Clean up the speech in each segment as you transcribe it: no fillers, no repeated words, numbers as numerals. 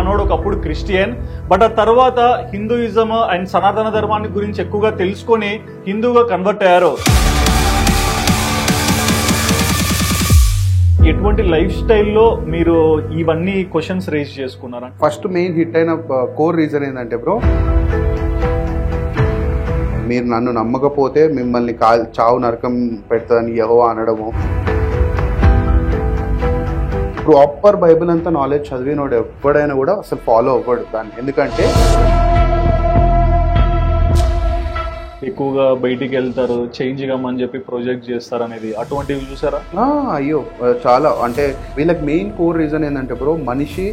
మనోడు ఒకప్పుడు Christian, but ఆ తర్వాత హిందూయిజం అండ్ సనాతన ధర్మాన్ని గురించి ఎక్కువగా తెలుసుకొని హిందూగా కన్వర్ట్ అయ్యారు. ఎటువంటి లైఫ్ స్టైల్లో మీరు ఇవన్నీ క్వశ్చన్స్ రేజ్ చేసుకున్నారా? ఫస్ట్ మెయిన్ హిట్ అయిన కోర్ రీజన్ ఏంటంటే బ్రో, మీరు నన్ను నమ్మకపోతే మిమ్మల్ని చావు నరకం పెడతాదని యెహోవా అనడము. ప్రాపర్ బైబిల్ అంతా నాలెడ్జ్ చదివినోడు ఎప్పుడైనా కూడా అసలు ఫాలో అవ్వడు దాన్ని. ఎందుకంటే ఎక్కువగా బయటికి వెళ్తారు, చేంజ్ కమ్మని చెప్పి ప్రొజెక్ట్ చేస్తారు అనేది, అటువంటివి చూసారా? అయ్యో చాలా. అంటే వీళ్ళకి మెయిన్ కోర్ రీజన్ ఏంటంటే బ్రో, మనిషి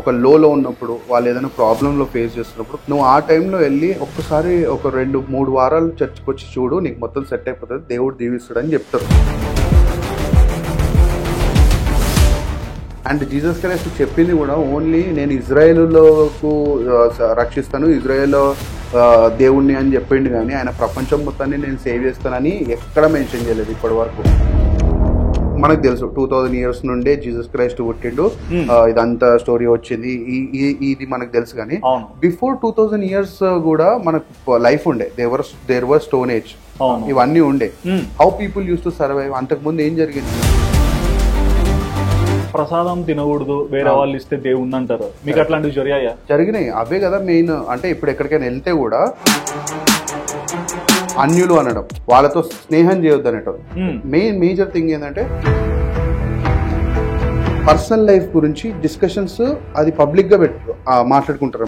ఒక లోలో ఉన్నప్పుడు, వాళ్ళు ఏదైనా ప్రాబ్లంలో ఫేస్ చేస్తున్నప్పుడు, నువ్వు ఆ టైంలో వెళ్ళి ఒక్కసారి ఒక 2-3 వారాలు చర్చ్కి వచ్చి చూడు, నీకు మొత్తం సెట్ అయిపోతుంది, దేవుడు దీవిస్తాడు అని చెప్తారు. అండ్ జీసస్ క్రైస్ట్ చెప్పింది కూడా ఓన్లీ నేను ఇజ్రాయేలుకు రక్షిస్తాను, ఇజ్రాయేల్లో దేవుణ్ణి అని చెప్పిండు, కానీ ఆయన ప్రపంచం మొత్తాన్ని నేను సేవ్ చేస్తానని ఎక్కడ మెన్షన్ చేయలేదు ఇప్పటి వరకు. మనకు తెలుసు 2000 years నుండే జీసస్ క్రైస్ట్ పుట్టిండు, ఇదంతా స్టోరీ వచ్చింది, ఇది మనకు తెలుసు. కానీ బిఫోర్ 2000 years కూడా మనకు లైఫ్ ఉండే, దేర్ వర్ స్టోన్ ఏజ్, ఇవన్నీ ఉండే. How people use to survive. అంతకుముందు ఏం జరిగింది? ప్రసాదం తినకూడదు, వేరే వాళ్ళు ఇస్తే దేవుణ్ణి అంటారు. మీకు అట్లాంటివి జరిగినాయి? అవే కదా మెయిన్. అంటే ఇప్పుడు ఎక్కడికైనా వెళ్తే కూడా అన్యులు అనడం, వాళ్ళతో స్నేహం చేయొద్దు అనటం. మేజర్ థింగ్ ఏంటంటే పర్సనల్ లైఫ్ గురించి డిస్కషన్స్ అది పబ్లిక్ గా మాట్లాడుకుంటారు.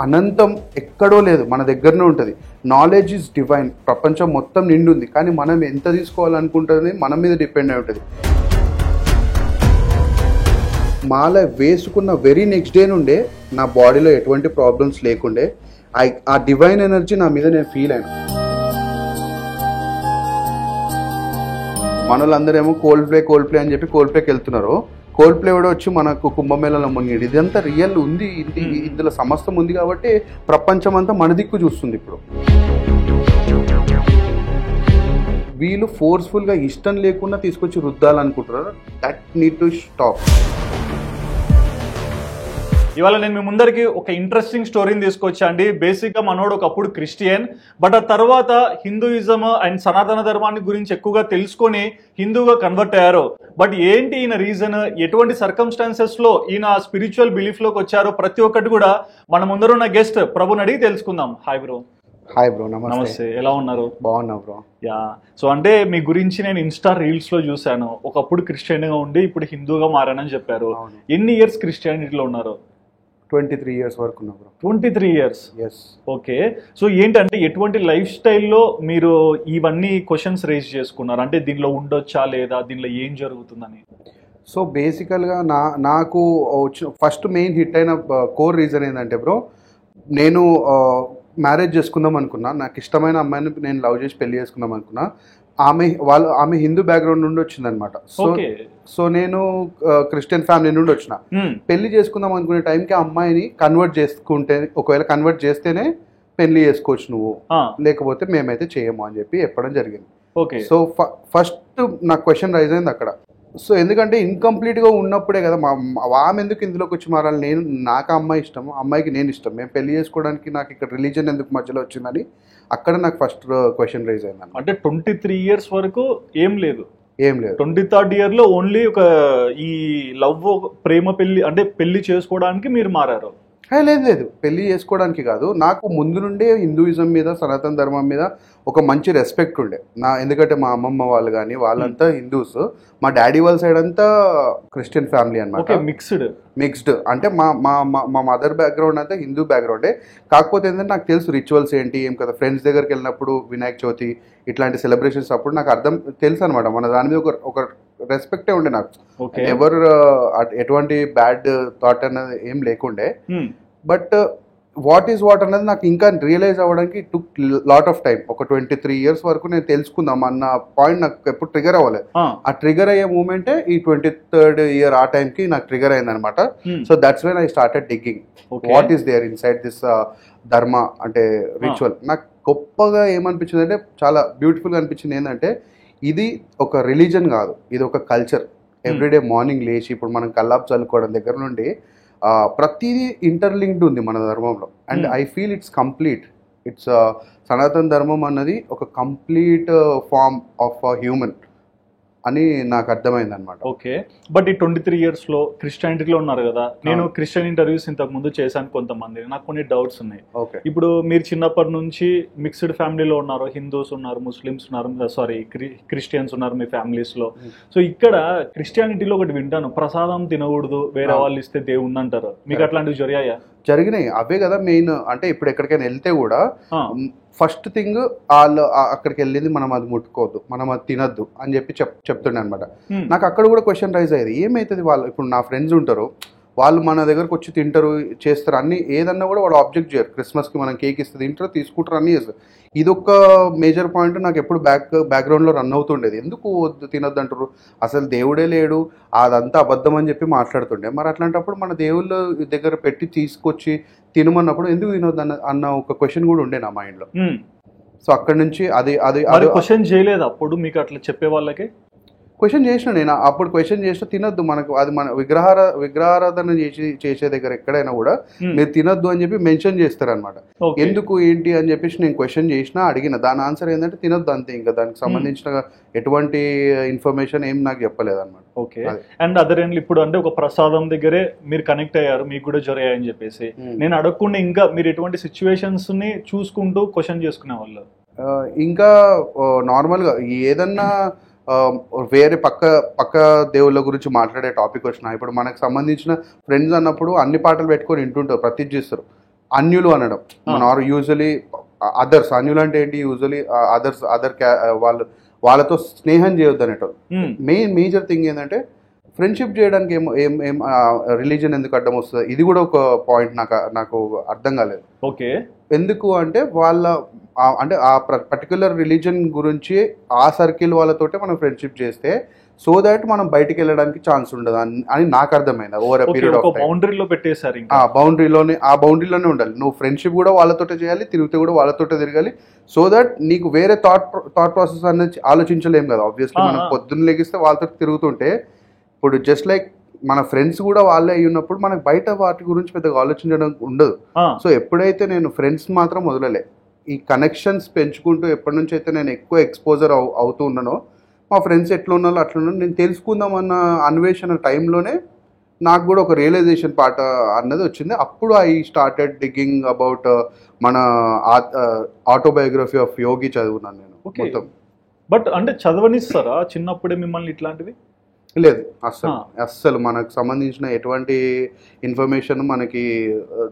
అనంతం ఎక్కడో లేదు, మన దగ్గరనే ఉంటుంది. నాలెడ్జ్ ఈజ్ డివైన్, ప్రపంచం మొత్తం నిండుంది, కానీ మనం ఎంత తీసుకోవాలనుకుంటుంది మన మీద డిపెండ్ అయి ఉంటుంది. మాల వేసుకున్న వెరీ నెక్స్ట్ డే నుండే నా బాడీలో ఎటువంటి ప్రాబ్లమ్స్ లేకుండే, ఆ డివైన్ ఎనర్జీ నా మీద నేను ఫీల్ అయినా. మనోళ్ళందరేమో కోల్డ్ ప్లే అని చెప్పి కోల్డ్ ప్లేకి వెళ్తున్నారు. కోల్డ్ ప్లే కూడా వచ్చి మనకు కుంభమేళలో మునిగాడు. ఇదంతా రియల్ ఉంది, ఇందులో సమస్తం ఉంది కాబట్టి ప్రపంచం అంతా మన దిక్కు చూస్తుంది. ఇప్పుడు వీళ్ళు ఫోర్స్ఫుల్గా ఇష్టం లేకుండా తీసుకొచ్చి రుద్దాలనుకుంటున్నారు. That need to stop. ఇవాళ నేను మీ ముందరికి ఒక ఇంట్రెస్టింగ్ స్టోరీని తీసుకొచ్చా అండి. బేసిక్గా మనోడు ఒకప్పుడు క్రిస్టియన్, బట్ ఆ తర్వాత హిందూయిజం అండ్ సనాతన ధర్మాన్ని గురించి ఎక్కువగా తెలుసుకొని హిందూగా కన్వర్ట్ అయ్యారు. బట్ ఏంటి ఈయన రీజన్, ఎటువంటి సర్కమ్స్టాన్సెస్ లో ఈయన స్పిరిచువల్ బిలీఫ్ లోకి వచ్చారో ప్రతి ఒక్కటి కూడా మన ముందరున్న గెస్ట్ ప్రభుని అడిగి తెలుసుకుందాం. Hi bro. Hi bro. నమస్తే. ఎలా ఉన్నారు? బాగున్నా బ్రో. యా. సో అంటే మీ గురించి నేను ఇన్స్టా రీల్స్ లో చూసాను, ఒకప్పుడు క్రిస్టియన్ గా ఉండి ఇప్పుడు హిందూగా మారానని చెప్పారు. ఎన్ని ఇయర్స్ క్రిస్టియానిటీలో ఉన్నారు? 23 years వరకు ఉన్నా bro. 23 years? Yes. Okay. So ఏంటంటే ఎటువంటి లైఫ్ స్టైల్లో మీరు ఇవన్నీ క్వశ్చన్స్ రేజ్ చేసుకున్నారు? అంటే దీనిలో ఉండొచ్చా లేదా, దీనిలో ఏం జరుగుతుందని? సో బేసికల్గా నాకు ఫస్ట్ మెయిన్ హిట్ అయిన కోర్ రీజన్ ఏంటంటే బ్రో, నేను మ్యారేజ్ చేసుకుందాం అనుకున్నా, నాకు ఇష్టమైన అమ్మాయిని నేను లవ్ చేసి పెళ్లి చేసుకుందాం అనుకున్నా. ఆమె హిందూ బ్యాక్గ్రౌండ్ నుండి వచ్చిందనమాట. సో నేను క్రిస్టియన్ ఫ్యామిలీ నుండి వచ్చిన. పెళ్లి చేసుకుందాం అనుకునే టైంకి ఆ అమ్మాయిని ఒకవేళ కన్వర్ట్ చేస్తేనే పెళ్లి చేసుకోవచ్చు నువ్వు, లేకపోతే మేమైతే చేయము అని చెప్పి చెప్పడం జరిగింది. సో ఫస్ట్ నాకు క్వశ్చన్ రైజ్ అయింది అక్కడ. సో ఎందుకంటే ఇన్కంప్లీట్గా ఉన్నప్పుడే కదా ఆమె ఎందుకు ఇందులోకి వచ్చి మారాలి, నాకు అమ్మాయి ఇష్టం, అమ్మాయికి నేను ఇష్టం, మేము పెళ్లి చేసుకోవడానికి నాకు ఇక్కడ రిలీజన్ ఎందుకు మధ్యలో వచ్చిందని అక్కడ నాకు ఫస్ట్ క్వశ్చన్ రైజ్ అయింది. అంటే 23 years వరకు ఏం లేదు? 23rd year లో ఓన్లీ ఒక ఈ లవ్ ప్రేమ పెళ్లి, అంటే పెళ్లి చేసుకోవడానికి మీరు మారారు? లేదు, పెళ్లి చేసుకోవడానికి కాదు. నాకు ముందు నుండే హిందూయిజం మీద, సనాతన ధర్మం మీద ఒక మంచి రెస్పెక్ట్ ఉండే ఎందుకంటే మా అమ్మమ్మ వాళ్ళు కానీ వాళ్ళంతా హిందూస్, మా డాడీ వాళ్ళ సైడ్ అంతా క్రిస్టియన్ ఫ్యామిలీ అనమాట. మిక్స్డ్ అంటే మా మదర్ బ్యాక్గ్రౌండ్ అంతా హిందూ బ్యాక్గ్రౌండే. కాకపోతే ఏంటంటే నాకు తెలుసు రిచువల్స్ ఏంటి ఏం కదా. ఫ్రెండ్స్ దగ్గరికి వెళ్ళినప్పుడు వినాయక చవితి ఇట్లాంటి సెలబ్రేషన్స్ అప్పుడు నాకు తెలుసు అనమాట. మన దాని మీద ఒక రెస్పెక్టే ఉండే నాకు. ఎవరు ఎటువంటి బ్యాడ్ థాట్ అన్నది ఏం లేకుండే. బట్ వాట్ ఈజ్ వాట్ అన్నది నాకు ఇంకా రియలైజ్ అవ్వడానికి టుక్ లాట్ ఆఫ్ టైం. ఒక 23 years వరకు నేను తెలుసుకుందాం అన్న పాయింట్ నాకు ఎప్పుడు ట్రిగర్ అవ్వలేదు. ఆ ట్రిగర్ అయ్యే మూమెంటే ఈ 23rd year ఆ టైంకి నాకు ట్రిగర్ అయింది అనమాట. So that's when I started digging what is there inside this dharma అంటే రిచువల్. నాకు గొప్పగా ఏమనిపించింది అంటే, చాలా బ్యూటిఫుల్గా అనిపించింది ఏంటంటే, ఇది ఒక రిలీజన్ కాదు, ఇది ఒక కల్చర్. ఎవ్రీడే మార్నింగ్ లేచి ఇప్పుడు మనం కల్లాపు చల్లుకోవడం దగ్గర నుండి ప్రతిదీ ఇంటర్లింక్డ్ ఉంది మన ధర్మంలో. And I feel it's complete. It's సనాతన ధర్మం అన్నది ఒక కంప్లీట్ ఫార్మ్ ఆఫ్ హ్యూమన్ అని నాకు అర్థమైంది అనమాట. ఓకే, బట్ ఈ 23 years లో క్రిస్టియానిటీలో ఉన్నారు కదా. నేను క్రిస్టియన్ ఇంటర్వ్యూస్ ఇంతకు ముందు చేశాను కొంతమంది, నాకు కొన్ని డౌట్స్ ఉన్నాయి. ఓకే, ఇప్పుడు మీరు చిన్నప్పటి నుంచి మిక్స్డ్ ఫ్యామిలీలో ఉన్నారు, హిందూస్ ఉన్నారు, ముస్లిమ్స్ ఉన్నారు, సారీ క్రిస్టియన్స్ ఉన్నారు మీ ఫ్యామిలీస్ లో. సో ఇక్కడ క్రిస్టియానిటీలో ఒకటి వింటాను, ప్రసాదం తినకూడదు, వేరే వాళ్ళు ఇస్తే దేవుణ్ణి అంటారు. మీకు అట్లాంటివి జరిగాయా? జరిగినాయి. అవే కదా మెయిన్. అంటే ఇప్పుడు ఎక్కడికైనా వెళ్తే కూడా ఫస్ట్ థింగ్ వాళ్ళు అక్కడికి వెళ్ళింది మనం అది ముట్టుకోవద్దు, మనం అది తినద్దు అని చెప్పి చెప్తుండే అనమాట. నాకు అక్కడ కూడా క్వశ్చన్ రైజ్ అయ్యేది, ఏమవుతుంది వాళ్ళు ఇప్పుడు నా ఫ్రెండ్స్ ఉంటారు, వాళ్ళు మన దగ్గరకు వచ్చి తింటారు, చేస్తారు, అన్ని ఏదన్నా కూడా వాళ్ళు ఆబ్జెక్ట్ చేయరు. క్రిస్మస్కి మనం కేక్ ఇస్తే తింటారు, తీసుకుంటారు, అన్నీ చేస్తారు. ఇదొక మేజర్ పాయింట్ నాకు ఎప్పుడు బ్యాక్గ్రౌండ్లో రన్ అవుతుండేది. ఎందుకు తినొద్దు అంటారు, అసలు దేవుడే లేడు, అదంతా అబద్ధం అని చెప్పి మాట్లాడుతుండే. మరి అట్లాంటప్పుడు మన దేవుళ్ళ దగ్గర పెట్టి తీసుకొచ్చి తినమన్నప్పుడు ఎందుకు తినొద్దు అన్న ఒక క్వశ్చన్ కూడా ఉండే నా మైండ్లో. సో అక్కడ నుంచి అది క్వశ్చన్ చేయలేదు అప్పుడు మీకు అట్లా చెప్పే వాళ్ళకి? క్వశ్చన్ చేసిన నేను అప్పుడు, క్వశ్చన్ చేసిన తినొద్దు, మనకు అది మన విగ్రహారాధన చేసే దగ్గర ఎక్కడైనా కూడా మీరు తినొద్దు అని చెప్పి మెన్షన్ చేస్తారనమాట. ఎందుకు ఏంటి అని చెప్పేసి నేను క్వశ్చన్ చేసిన, అడిగిన. దాని ఆన్సర్ ఏంటంటే తినొద్దు అంతే, ఇంకా దానికి సంబంధించిన ఎటువంటి ఇన్ఫర్మేషన్ ఏం నాకు చెప్పలేదు అనమాట. ఓకే, అండ్ అదర్ ఏంటి ఇప్పుడు అంటే ఒక ప్రసాదం దగ్గరే మీరు కనెక్ట్ అయ్యారు, మీకు కూడా జరిగాయని చెప్పేసి నేను అడగకుండా ఇంకా మీరు ఎటువంటి సిచ్యువేషన్స్ ని చూసుకుంటూ క్వశ్చన్ చేసుకునే వాళ్ళు? ఇంకా నార్మల్గా ఏదన్నా వేరే పక్క దేవుళ్ళ గురించి మాట్లాడే టాపిక్ వచ్చినా, ఇప్పుడు మనకు సంబంధించిన ఫ్రెండ్స్ అన్నప్పుడు అన్ని పాటలు పెట్టుకొని వింటుంటారు, ప్రతిష్ఠిస్తారు. అన్యులు అనడం యూజువలీ అదర్స్, అన్యులు అంటే ఏంటి, యూజువలీ అదర్ వాళ్ళతో స్నేహం చేయొద్దు అనేటోళ్ళు. మేజర్ థింగ్ ఏంటంటే ఫ్రెండ్షిప్ చేయడానికి ఏం రిలీజన్ ఎందుకు అడ్డం వస్తుంది, ఇది కూడా ఒక పాయింట్ నాకు అర్థం కాలేదు. ఓకే, ఎందుకు అంటే అంటే ఆ పర్టికులర్ రిలీజన్ గురించి ఆ సర్కిల్ వాళ్ళతోటే మనం ఫ్రెండ్షిప్ చేస్తే సో దాట్ మనం బయటికి వెళ్ళడానికి ఛాన్స్ ఉండదు అని నాకు అర్థమైంది. ఓవర్ ఎ పీరియడ్ ఆఫ్ బౌండరీలో పెట్టేశారు. ఆ బౌండరీలోనే ఉండాలి. నువ్వు ఫ్రెండ్షిప్ కూడా వాళ్ళతోటే చేయాలి, తిరిగితే కూడా వాళ్ళతోటే తిరగాలి. సో దట్ నీకు వేరే థాట్ ప్రాసెస్ అనేది ఆలోచించలేం కదా. ఆబ్వియస్లీ మనం పొద్దున్న లెగిస్తే వాళ్ళతో తిరుగుతుంటే, ఇప్పుడు జస్ట్ లైక్ మన ఫ్రెండ్స్ కూడా వాళ్ళే అయి ఉన్నప్పుడు మనకు బయట వాటి గురించి పెద్దగా ఆలోచించడం ఉండదు. సో ఎప్పుడైతే నేను ఫ్రెండ్స్ మాత్రం వదలలే, ఈ కనెక్షన్స్ పెంచుకుంటూ ఎప్పటి నుంచి అయితే నేను ఎక్కువ ఎక్స్పోజర్ అవుతూ ఉన్నానో, మా ఫ్రెండ్స్ ఎట్లా ఉన్నారో అట్లా ఉన్నారో నేను తెలుసుకుందామన్న అన్వేషణ టైంలోనే నాకు కూడా ఒక రియలైజేషన్ పాట అన్నది వచ్చింది. అప్పుడు ఐ స్టార్టెడ్ డిగ్గింగ్ అబౌట్ మన ఆటోబయోగ్రఫీ ఆఫ్ యోగి చదువున్నాను నేను మొత్తం. బట్ అంటే చదవనిస్తారా చిన్నప్పుడే మిమ్మల్ని ఇట్లాంటివి? లేదు, అస్సలు మనకు సంబంధించిన ఎటువంటి ఇన్ఫర్మేషన్ మనకి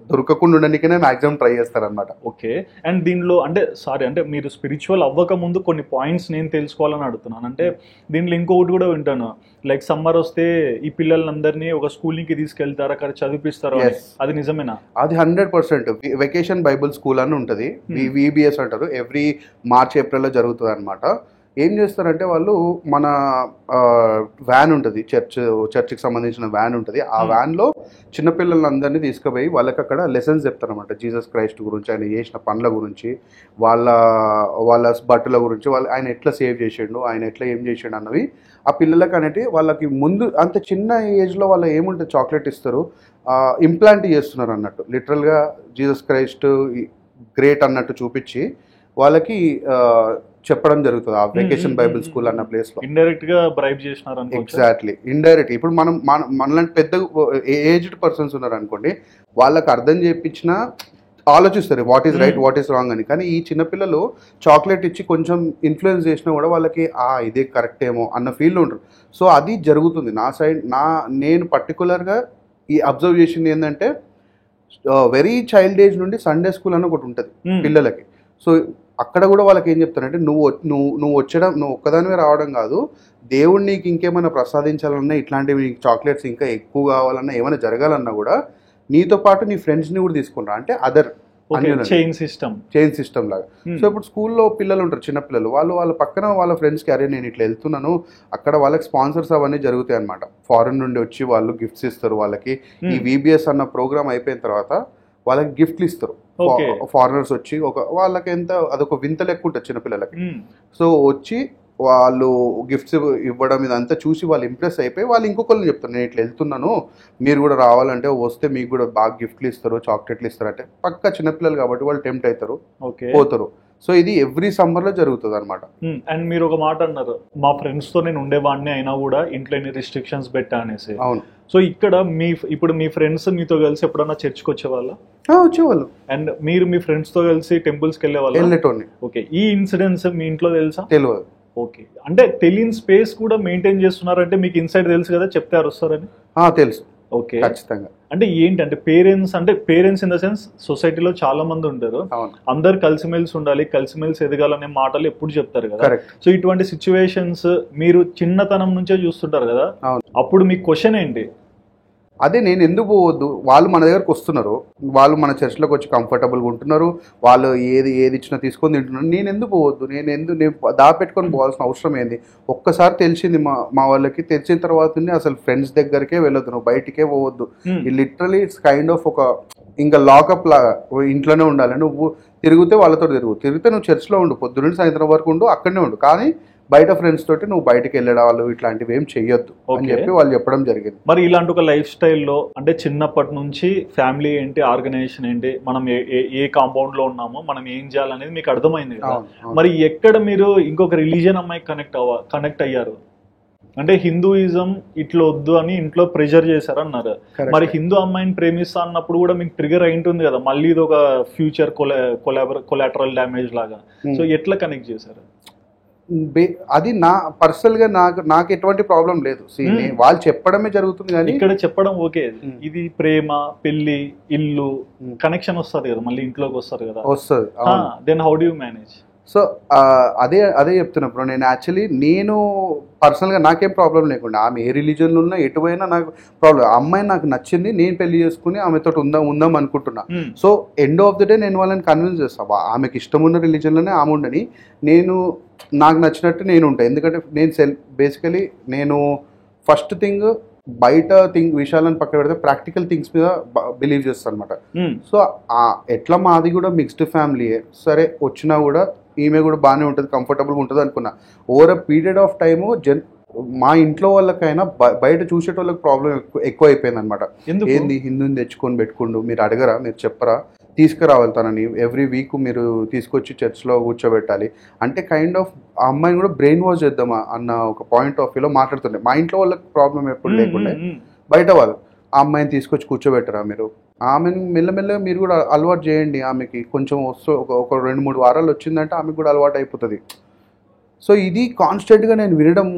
దొరకకుండా ఉండడానికనే మ్యాక్సిమం ట్రై చేస్తారనమాట. ఓకే, అండ్ దీనిలో అంటే అంటే మీరు స్పిరిచువల్ అవ్వక ముందు కొన్ని పాయింట్స్ నేను తెలుసుకోవాలని అడుగుతున్నాను. అంటే దీనిలో ఇంకొకటి కూడా వింటాను, లైక్ సమ్మర్ వస్తే ఈ పిల్లలందరినీ ఒక స్కూల్కి తీసుకెళ్తారు, అక్కడ చదివిపిస్తారు, అది నిజమేనా? అది 100%. వెకేషన్ బైబుల్ స్కూల్ అని ఉంటుంది, VBS అంటారు. ఎవ్రీ మార్చ్ ఏప్రిల్లో జరుగుతుంది అనమాట. ఏం చేస్తారంటే వాళ్ళు మన వ్యాన్ ఉంటుంది, చర్చ్కి సంబంధించిన వ్యాన్ ఉంటుంది. ఆ వ్యాన్లో చిన్నపిల్లలందరినీ తీసుకుపోయి వాళ్ళకి అక్కడ లెసన్స్ చెప్తారనమాట. జీసస్ క్రైస్ట్ గురించి, ఆయన చేసిన పనుల గురించి, వాళ్ళ బట్టల గురించి, ఆయన ఎట్లా సేవ్ చేసిండు, ఆయన ఎట్లా ఏం చేసిండు అన్నవి ఆ పిల్లలకి అనేవి వాళ్ళకి ముందు అంత చిన్న ఏజ్లో వాళ్ళు ఏముంటుంది చాక్లెట్ ఇస్తారు, ఇంప్లాంట్ చేస్తున్నారు అన్నట్టు. లిటరల్గా జీసస్ క్రైస్ట్ గ్రేట్ అన్నట్టు చూపించి వాళ్ళకి చెప్పడం జరుగుతుంది ఆ వెకేషన్ బైబిల్ స్కూల్ అన్న ప్లేస్ లో. ఇండైరెక్ట్ గా బ్రైబ్ చేసినారు. Exactly, indirect. ఇప్పుడు మనలాంటి పెద్ద ఏజ్డ్ పర్సన్స్ ఉన్నారు అనుకోండి, వాళ్ళకి అర్థం చేయించినా ఆలోచిస్తారు what is right, what is wrong అని. కానీ ఈ చిన్నపిల్లలు చాక్లెట్ ఇచ్చి కొంచెం ఇన్ఫ్లుయెన్స్ చేసినా కూడా వాళ్ళకి ఇదే కరెక్ట్ ఏమో అన్న ఫీల్ ఉంటారు. సో అది జరుగుతుంది నా సైడ్. నేను పర్టికులర్గా ఈ అబ్జర్వ్ చేసింది ఏంటంటే, వెరీ చైల్డ్ ఏజ్ నుండి సండే స్కూల్ అని ఒకటి ఉంటుంది పిల్లలకి. సో అక్కడ కూడా వాళ్ళకి ఏం చెప్తారంటే, నువ్వు వచ్చడం, నువ్వు ఒక్కదానివే రావడం కాదు, దేవుడు నీకు ఇంకేమైనా ప్రసాదించాలన్నా, ఇట్లాంటివి నీకు చాక్లెట్స్ ఇంకా ఎక్కువ కావాలన్నా, ఏమైనా జరగాలన్నా కూడా నీతో పాటు నీ ఫ్రెండ్స్ని కూడా తీసుకుంటా, అంటే అదర్ చైన్ సిస్టమ్ లాగా. సో ఇప్పుడు స్కూల్లో పిల్లలు ఉంటారు, చిన్నపిల్లలు, వాళ్ళ పక్కన వాళ్ళ ఫ్రెండ్స్కి అరే నేను ఇట్లా వెళ్తున్నాను, అక్కడ వాళ్ళకి స్పాన్సర్స్ అవన్నీ జరుగుతాయి అనమాట. ఫారెన్ నుండి వచ్చి వాళ్ళు గిఫ్ట్స్ ఇస్తారు వాళ్ళకి. ఈ VBS అన్న ప్రోగ్రామ్ అయిపోయిన తర్వాత వాళ్ళకి గిఫ్ట్లు ఇస్తారు. ఫారినర్స్ వచ్చి వాళ్ళకి అదొక వింత లెక్క ఉంటుంది చిన్నపిల్లలకి. సో వచ్చి వాళ్ళు గిఫ్ట్స్ ఇవ్వడం ఇదంతా చూసి వాళ్ళు ఇంప్రెస్ అయిపోయి వాళ్ళు ఇంకొకళ్ళు చెప్తారు, నేను ఇట్లా వెళ్తున్నాను, మీరు కూడా రావాలంటే వస్తే మీకు కూడా బాగా గిఫ్ట్లు ఇస్తారు, చాక్లెట్లు ఇస్తారు అంటే పక్కా చిన్నపిల్లలు కాబట్టి వాళ్ళు టెంప్ట్ అవుతారు, ఓకే పోతారు. సో ఇది ఎవ్రీ సమ్మర్లో జరుగుతుంది అనమాట. అండ్ మీరు ఒక మాట అన్నారు, మా ఫ్రెండ్స్ తో నేను ఉండేవాడిని అయినా కూడా ఇంట్లో ఎన్ని రిస్ట్రిక్షన్స్ పెట్టా అనేసి. అవును. సో ఇక్కడ ఇప్పుడు మీ ఫ్రెండ్స్ మీతో కలిసి ఎప్పుడన్నా చర్చ్కి వచ్చేవాళ్ళ? వచ్చేవాళ్ళు. అండ్ మీరు మీ ఫ్రెండ్స్ తో కలిసి టెంపుల్స్కి వెళ్ళేవాళ్ళు? వెళ్ళేటోని. ఓకే, ఈ ఇన్సిడెంట్స్ మీ ఇంట్లో తెలుసా? తెలియదు. ఓకే, అంటే తెలియని స్పేస్ కూడా మెయింటైన్ చేస్తున్నారంటే మీకు ఇన్సైడ్ తెలుసు కదా, చెప్తే అరుస్తారని? తెలుసు. ఓకే, ఖచ్చితంగా. అంటే ఏంటంటే పేరెంట్స్ ఇన్ ద సెన్స్ సొసైటీలో చాలా మంది ఉంటారు, అందరు కలిసిమెలిసి ఉండాలి, కలిసిమెలిసి ఎదగాలనే మాటలు ఎప్పుడు చెప్తారు కదా. సో ఇటువంటి సిచ్యువేషన్స్ మీరు చిన్నతనం నుంచే చూస్తుంటారు కదా, అప్పుడు మీ క్వశ్చన్ ఏంటి? అదే, నేను ఎందుకు పోవద్దు, వాళ్ళు మన దగ్గరకు వస్తున్నారు, వాళ్ళు మన చర్చ్లోకి వచ్చి కంఫర్టబుల్గా ఉంటున్నారు, వాళ్ళు ఏది ఇచ్చినా తీసుకొని తింటున్నారు, నేను ఎందుకు పోవద్దు, నేను దాపెట్టుకొని పోవాల్సిన అవసరం ఏంది? ఒక్కసారి తెలిసింది మా వాళ్ళకి, తెలిసిన తర్వాత అసలు ఫ్రెండ్స్ దగ్గరికే వెళ్ళొద్దు, నువ్వు బయటికే పోవద్దు. లిటరలీ ఇట్స్ కైండ్ ఆఫ్ ఒక ఇంకా లాకప్ లాగా, ఇంట్లోనే ఉండాలి. నువ్వు తిరిగితే వాళ్ళతో తిరిగితే నువ్వు చర్చ్లో ఉండు, పొద్దున్నే సాయంత్రం వరకు ఉండు, అక్కడనే ఉండు, కానీ బయట ఫ్రెండ్స్ తోటి నువ్వు బయటకు వెళ్ళడాలు ఇట్లాంటివి ఏం చెయ్యొద్దు అని చెప్పి వాళ్ళు చెప్పడం జరిగింది. మరి ఇలాంటి ఒక లైఫ్ స్టైల్లో అంటే చిన్నప్పటి నుంచి ఫ్యామిలీ ఏంటి, ఆర్గనైజేషన్ ఏంటి, మనం ఏ కాంపౌండ్ లో ఉన్నామో మనం ఏం చేయాలనేది మీకు అర్థమైంది కదా. మరి ఎక్కడ మీరు ఇంకొక రిలీజియన్ అమ్మాయి కనెక్ట్ అయ్యారు? అంటే హిందూయిజం ఇట్లా వద్దు అని ఇంట్లో ప్రెషర్ చేశారన్నారు. మరి హిందూ అమ్మాయిని ప్రేమిస్తా అన్నప్పుడు కూడా మీకు ట్రిగర్ అయి ఉంటుంది కదా, మళ్ళీ ఇది ఒక ఫ్యూచర్ కొలాటరల్ డ్యామేజ్ లాగా. సో ఎట్లా కనెక్ట్ చేశారు? అది నా పర్సనల్ గా నాకు ఎటువంటి ప్రాబ్లం లేదు. వాళ్ళు చెప్పడమే జరుగుతుంది కానీ ఇక్కడ చెప్పడం ఓకే, ఇది ప్రేమ, పెళ్లి, ఇల్లు కనెక్షన్ వస్తుంది కదా, మళ్ళీ ఇంట్లోకి వస్తారు కదా, వస్తుంది. Then how do you manage? So అదే చెప్తున్నప్పుడు నేను పర్సనల్గా నాకేం ప్రాబ్లం లేకుండా, ఆమె ఏ రిలీజన్లో ఉన్నా ఎటువైనా నాకు ప్రాబ్లం. అమ్మాయి నాకు నచ్చింది, నేను పెళ్లి చేసుకుని ఆమెతో ఉందాం అనుకుంటున్నా. So end of the day నేను వాళ్ళని కన్విన్స్ చేస్తాను, ఆమెకి ఇష్టం ఉన్న రిలీజన్లోనే ఆమె ఉండని, నేను నాకు నచ్చినట్టు నేను ఉంటాను. ఎందుకంటే నేను బేసికలీ నేను ఫస్ట్ థింగ్ బయట విషయాలను పక్కన పెడితే ప్రాక్టికల్ థింగ్స్ మీద బిలీవ్ చేస్తాను అనమాట. సో ఎట్లా మాది కూడా మిక్స్డ్ ఫ్యామిలీయే, సరే వచ్చినా కూడా ఈమె కూడా బాగానే ఉంటుంది, కంఫర్టబుల్గా ఉంటుంది అనుకున్నా. Over a period of time మా ఇంట్లో వాళ్ళకైనా బయట చూసేటోళ్ళకి ప్రాబ్లం ఎక్కువ అయిపోయింది అనమాట. ఏంది హిందూని తెచ్చుకొని పెట్టుకుండు, మీరు అడగరా, మీరు చెప్పరా, తీసుకురావాలి తనని ఎవ్రీ వీక్ మీరు తీసుకొచ్చి చర్చ్లో కూర్చోబెట్టాలి అంటే కైండ్ ఆఫ్ ఆ అమ్మాయిని కూడా బ్రెయిన్ వాష్ చేద్దామా అన్న ఒక పాయింట్ ఆఫ్ వ్యూలో మాట్లాడుతుండే. మా ఇంట్లో వాళ్ళకి ప్రాబ్లం ఎప్పుడు లేకుండే, బయట వాళ్ళు ఆ అమ్మాయిని తీసుకొచ్చి కూర్చోబెట్టరా మీరు, ఆమెను మెల్లమెల్లగా మీరు కూడా అలవాటు చేయండి, ఆమెకి కొంచెం ఒక 2-3 వారాలు వచ్చిందంటే ఆమెకు కూడా అలవాటు అయిపోతుంది. సో ఇది కాన్స్టెంట్గా నేను వినడం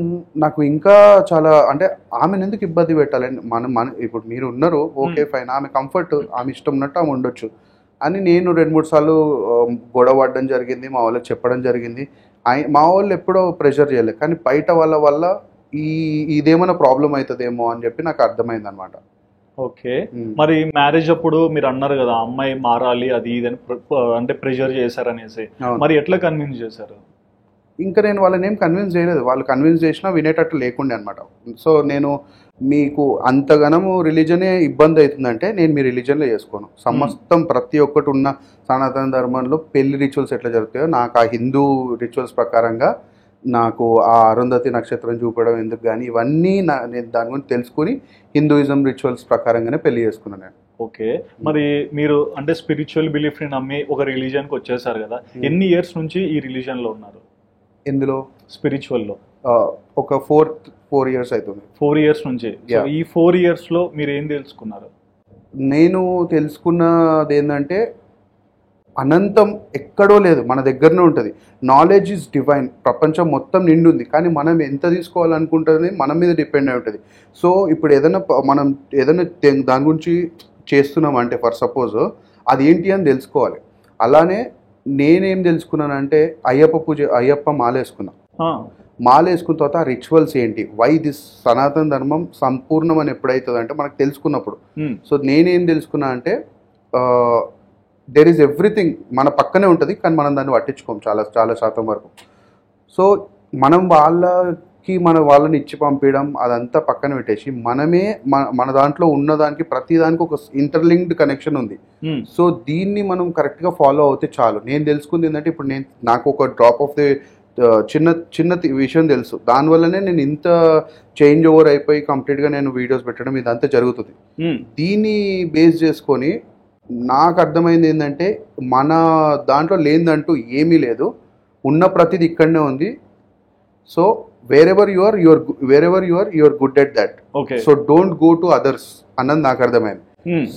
నాకు ఇంకా చాలా, అంటే ఆమెను ఎందుకు ఇబ్బంది పెట్టాలని, మన ఇప్పుడు మీరు ఉన్నారు ఓకే ఫైన్, ఆమె కంఫర్ట్, ఆమె ఇష్టం ఉన్నట్టు ఆమె ఉండొచ్చు అని నేను 2-3 సార్లు గొడవ పడడం జరిగింది, మా వాళ్ళకి చెప్పడం జరిగింది. మా వాళ్ళు ఎప్పుడో ప్రెషర్ చేయలేదు, కానీ బయట వాళ్ళ వల్ల ఇదేమైనా ప్రాబ్లం అవుతుందేమో అని చెప్పి నాకు అర్థమైంది అనమాట. ఓకే, మరి మ్యారేజ్ అప్పుడు మీరు అన్నారు కదా అమ్మాయి మారాలి అది ఇది అని, అంటే ప్రెషర్ చేశారనేసి, మరి ఎట్లా కన్విన్స్ చేశారు? ఇంకా నేను వాళ్ళని ఏం కన్విన్స్ చేయలేదు, వాళ్ళు కన్విన్స్ చేసినా వినేటట్టు లేకుండే అనమాట. సో నేను మీకు అంతగనము రిలీజనే ఇబ్బంది అవుతుందంటే నేను మీ రిలీజన్లో చేసుకోను. సమస్తం ప్రతి ఒక్కటి ఉన్న సనాతన ధర్మంలో పెళ్లి రిచువల్స్ ఎట్లా జరుగుతాయో నాకు ఆ హిందూ రిచువల్స్ ప్రకారంగా నాకు ఆ అరుంధతి నక్షత్రం చూపడం ఎందుకు కానీ ఇవన్నీ నేను దాని గురించి తెలుసుకుని హిందూయిజం రిచువల్స్ ప్రకారంగానే పెళ్లి చేసుకున్నాను నేను. ఓకే, మరి మీరు అంటే స్పిరిచువల్ బిలీఫ్ని నమ్మి ఒక రిలీజన్కి వచ్చేసారు కదా, ఎన్ని ఇయర్స్ నుంచి ఈ రిలీజన్లో ఉన్నారు? ఎందులో? స్పిరిచువల్లో ఒక 4 years అవుతుంది. 4 years నుంచి. ఈ 4 yearsలో మీరు ఏం తెలుసుకున్నారు? నేను తెలుసుకున్నది ఏంటంటే అనంతం ఎక్కడో లేదు, మన దగ్గరనే ఉంటుంది. నాలెడ్జ్ ఈజ్ డివైన్, ప్రపంచం మొత్తం నిండి ఉంది, కానీ మనం ఎంత తీసుకోవాలనుకుంటుంది మన మీద డిపెండ్ అయి ఉంటుంది. సో ఇప్పుడు మనం ఏదైనా దాని గురించి చేస్తున్నాం అంటే ఫర్ సపోజ్ అది ఏంటి అని తెలుసుకోవాలి. అలానే నేనేం తెలుసుకున్నానంటే అయ్యప్ప మాలేసుకున్నా. మాలేసుకున్న తర్వాత రిచువల్స్ ఏంటి, వై దిస్ సనాతన ధర్మం సంపూర్ణం అని ఎప్పుడైతుంది అంటే మనకు తెలుసుకున్నప్పుడు. సో నేనేం తెలుసుకున్నా అంటే దెర్ ఈజ్ ఎవ్రీథింగ్ మన పక్కనే ఉంటుంది, కానీ మనం దాన్ని పట్టించుకోం చాలా శాతం వరకు. సో మనం వాళ్ళని ఇచ్చి పంపించడం అదంతా పక్కన పెట్టేసి మనమే మన దాంట్లో ఉన్నదానికి ప్రతి దానికి ఒక ఇంటర్లింక్డ్ కనెక్షన్ ఉంది. సో దీన్ని మనం కరెక్ట్గా ఫాలో అవుతే చాలు. నేను తెలుసుకుంది ఏంటంటే ఇప్పుడు నాకు ఒక డ్రాప్ ఆఫ్ ది చిన్న చిన్న విషయం తెలుసు, దానివల్లనే నేను ఇంత చేంజ్ ఓవర్ అయిపోయి కంప్లీట్గా నేను వీడియోస్ పెట్టడం ఇదంతా జరుగుతుంది. దీన్ని బేస్ చేసుకొని నాకు అర్థమైంది ఏంటంటే మన దాంట్లో లేనిదంటూ ఏమీ లేదు, ఉన్న ప్రతిదీ ఇక్కడనే ఉంది. So wherever you are good at that. So don't go to others అన్నది నాకు అర్థమైంది.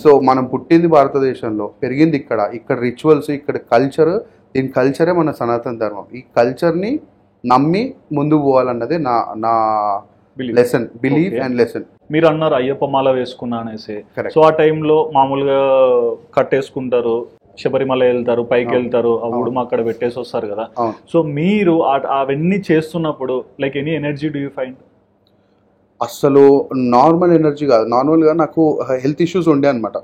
సో మనం పుట్టింది భారతదేశంలో, పెరిగింది ఇక్కడ రిచువల్స్, ఇక్కడ కల్చర్, దీని కల్చరే మన సనాతన ధర్మం. ఈ కల్చర్ని నమ్మి ముందుకు పోవాలన్నదే నా లెసన్, బిలీవ్ అండ్ లెసన్. మీరు అన్నారు అయ్యప్ప మాల వేసుకున్నా అనేసి. సో ఆ టైంలో మామూలుగా కట్టేసుకుంటారు, శబరిమల వెళ్తారు, పైకి వెళ్తారు, ఆ ఉడుమ అక్కడ పెట్టేసి వస్తారు కదా. సో మీరు అవన్నీ చేస్తున్నప్పుడు like any energy do you find? అస్సలు నార్మల్ ఎనర్జీ కాదు. నార్మల్గా నాకు హెల్త్ ఇష్యూస్ ఉండే అనమాట.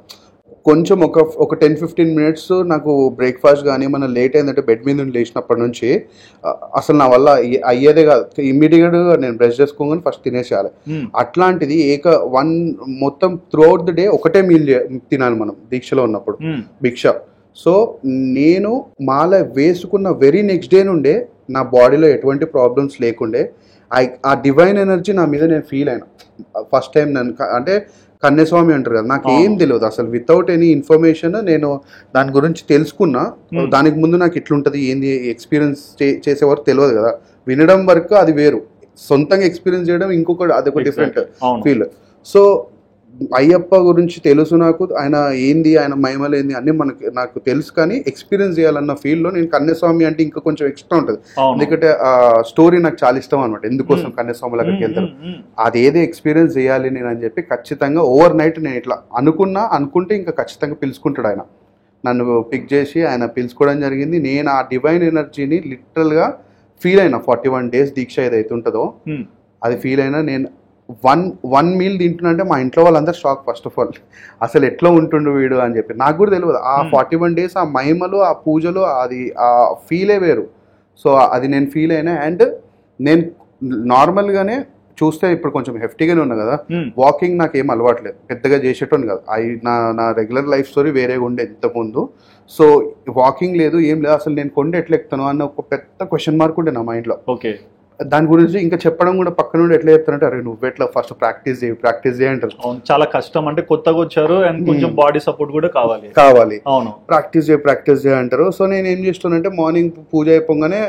కొంచెం ఒక 10-15 మినిట్స్ నాకు బ్రేక్ఫాస్ట్ కానీ మన లేట్ అయిందంటే బెడ్ మీద నుండి లేచినప్పటి నుంచి అసలు నా వల్ల అయ్యేదే కాదు. ఇమ్మీడియట్గా నేను బ్రష్ చేసుకోగానే ఫస్ట్ తినేసేయాలి. అట్లాంటిది మొత్తం త్రూ అవుట్ ది డే ఒకటే మీల్ తినాలి మనం దీక్షలో ఉన్నప్పుడు, భిక్ష. సో నేను మాల వేసుకున్న వెరీ నెక్స్ట్ డే నుండే నా బాడీలో ఎటువంటి ప్రాబ్లమ్స్ లేకుండే ఆ డివైన్ ఎనర్జీ నా మీద నేను ఫీల్ అయినా. ఫస్ట్ టైం నన్ను అంటే కన్యస్వామి అంటారు కదా, నాకు ఏం తెలియదు అసలు. వితౌట్ ఎనీ ఇన్ఫర్మేషన్ నేను దాని గురించి తెలుసుకున్నా. దానికి ముందు నాకు ఇట్లుంటుంది ఏంది ఎక్స్పీరియన్స్ చేసే వరకు తెలియదు కదా. వినడం వరకు అది వేరు, సొంతంగా ఎక్స్పీరియన్స్ చేయడం అదొక డిఫరెంట్ ఫీల్. సో అయ్యప్ప గురించి తెలుసు నాకు, ఆయన ఏంది, ఆయన మహిమలు ఏంది అన్నీ నాకు తెలుసు. కానీ ఎక్స్పీరియన్స్ చేయాలన్న ఫీల్డ్లో నేను కన్యస్వామి అంటే ఇంకా కొంచెం ఎక్స్ట్రా ఉంటుంది. ఎందుకంటే ఆ స్టోరీ నాకు చాలా ఇష్టం అనమాట, ఎందుకోసం కన్యస్వాములు అక్కడికి వెళ్తారు, అదేదో ఎక్స్పీరియన్స్ చేయాలి నేను అని చెప్పి ఖచ్చితంగా ఓవర్ నైట్ నేను ఇట్లా అనుకుంటే ఇంకా ఖచ్చితంగా పిలుచుకుంటాడు ఆయన. నన్ను పిక్ చేసి ఆయన పిలుచుకోవడం జరిగింది. నేను ఆ డివైన్ ఎనర్జీని లిటరల్గా ఫీల్ అయినా. 41 days దీక్ష ఏదైతే ఉంటుందో అది ఫీల్ అయినా. నేను వన్ మీల్ తింటున్నంటే మా ఇంట్లో వాళ్ళందరూ షాక్. ఫస్ట్ ఆఫ్ ఆల్ అసలు ఎట్లా ఉంటుండు వీడు అని చెప్పి నాకు కూడా తెలియదు. ఆ 41 days ఆ మహిమలు, ఆ పూజలు, అది ఆ ఫీలే వేరు. సో అది నేను ఫీల్ అయినా. అండ్ నేను నార్మల్గానే చూస్తే ఇప్పుడు కొంచెం హెఫ్టీగానే ఉన్నా కదా, వాకింగ్ నాకు ఏం అలవాట్లేదు, పెద్దగా చేసేటోని కాదు. నా రెగ్యులర్ లైఫ్ స్టోరీ వేరేగా ఉండే ఇంతకుముందు. సో వాకింగ్ లేదు, ఏం లేదు. అసలు నేను కొండ ఎట్లా ఎక్కుతాను అన్న ఒక పెద్ద క్వశ్చన్ మార్క్ ఉండే నా మైండ్లో. ఓకే, దాని గురించి ఇంకా చెప్పడం కూడా పక్క నుండి ఎట్లా చెప్తారంటే, అరే నువ్వు ఎట్లా ఫస్ట్ ప్రాక్టీస్ చేయి అంటారు. చాలా కష్టం, అంటే కొత్తగా వచ్చారు అండ్ కొంచెం బాడీ సపోర్ట్ కూడా కావాలి. అవును, ప్రాక్టీస్ చేయి అంటారు. సో నేను ఏం చేస్తున్నానంటే మార్నింగ్ పూజ అయిపోగానే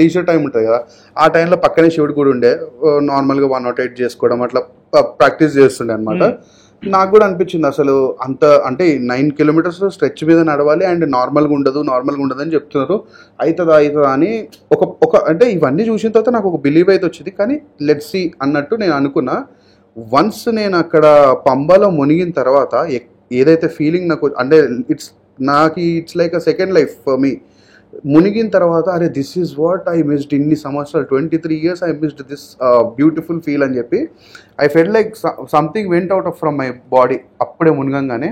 లీజర్ టైం ఉంటుంది కదా, ఆ టైంలో పక్కనే శివుడు కూడా ఉండే, నార్మల్గా 108 చేసుకోవడం అట్లా ప్రాక్టీస్ చేస్తుండే అనమాట. నాకు కూడా అనిపించింది అసలు అంత అంటే 9 kilometers స్ట్రెచ్ మీద నడవాలి అండ్ నార్మల్గా ఉండదు అని చెప్తున్నారు. అవుతుందా అని ఒక అంటే ఇవన్నీ చూసిన తర్వాత నాకు ఒక బిలీవ్ అయితే వచ్చింది. కానీ లెట్స్ సీ అన్నట్టు నేను అనుకున్నా. వన్స్ నేను అక్కడ పంబలో మునిగిన తర్వాత ఏదైతే ఫీలింగ్ నాకు అంటే it's like a second life for me. మునిగిన తర్వాత అరే this is what I missed, ఇన్ని సంవత్సరాలు 23 years I missed this beautiful feel అని చెప్పి I fell like something went out from my body అప్పుడే మునగంగానే.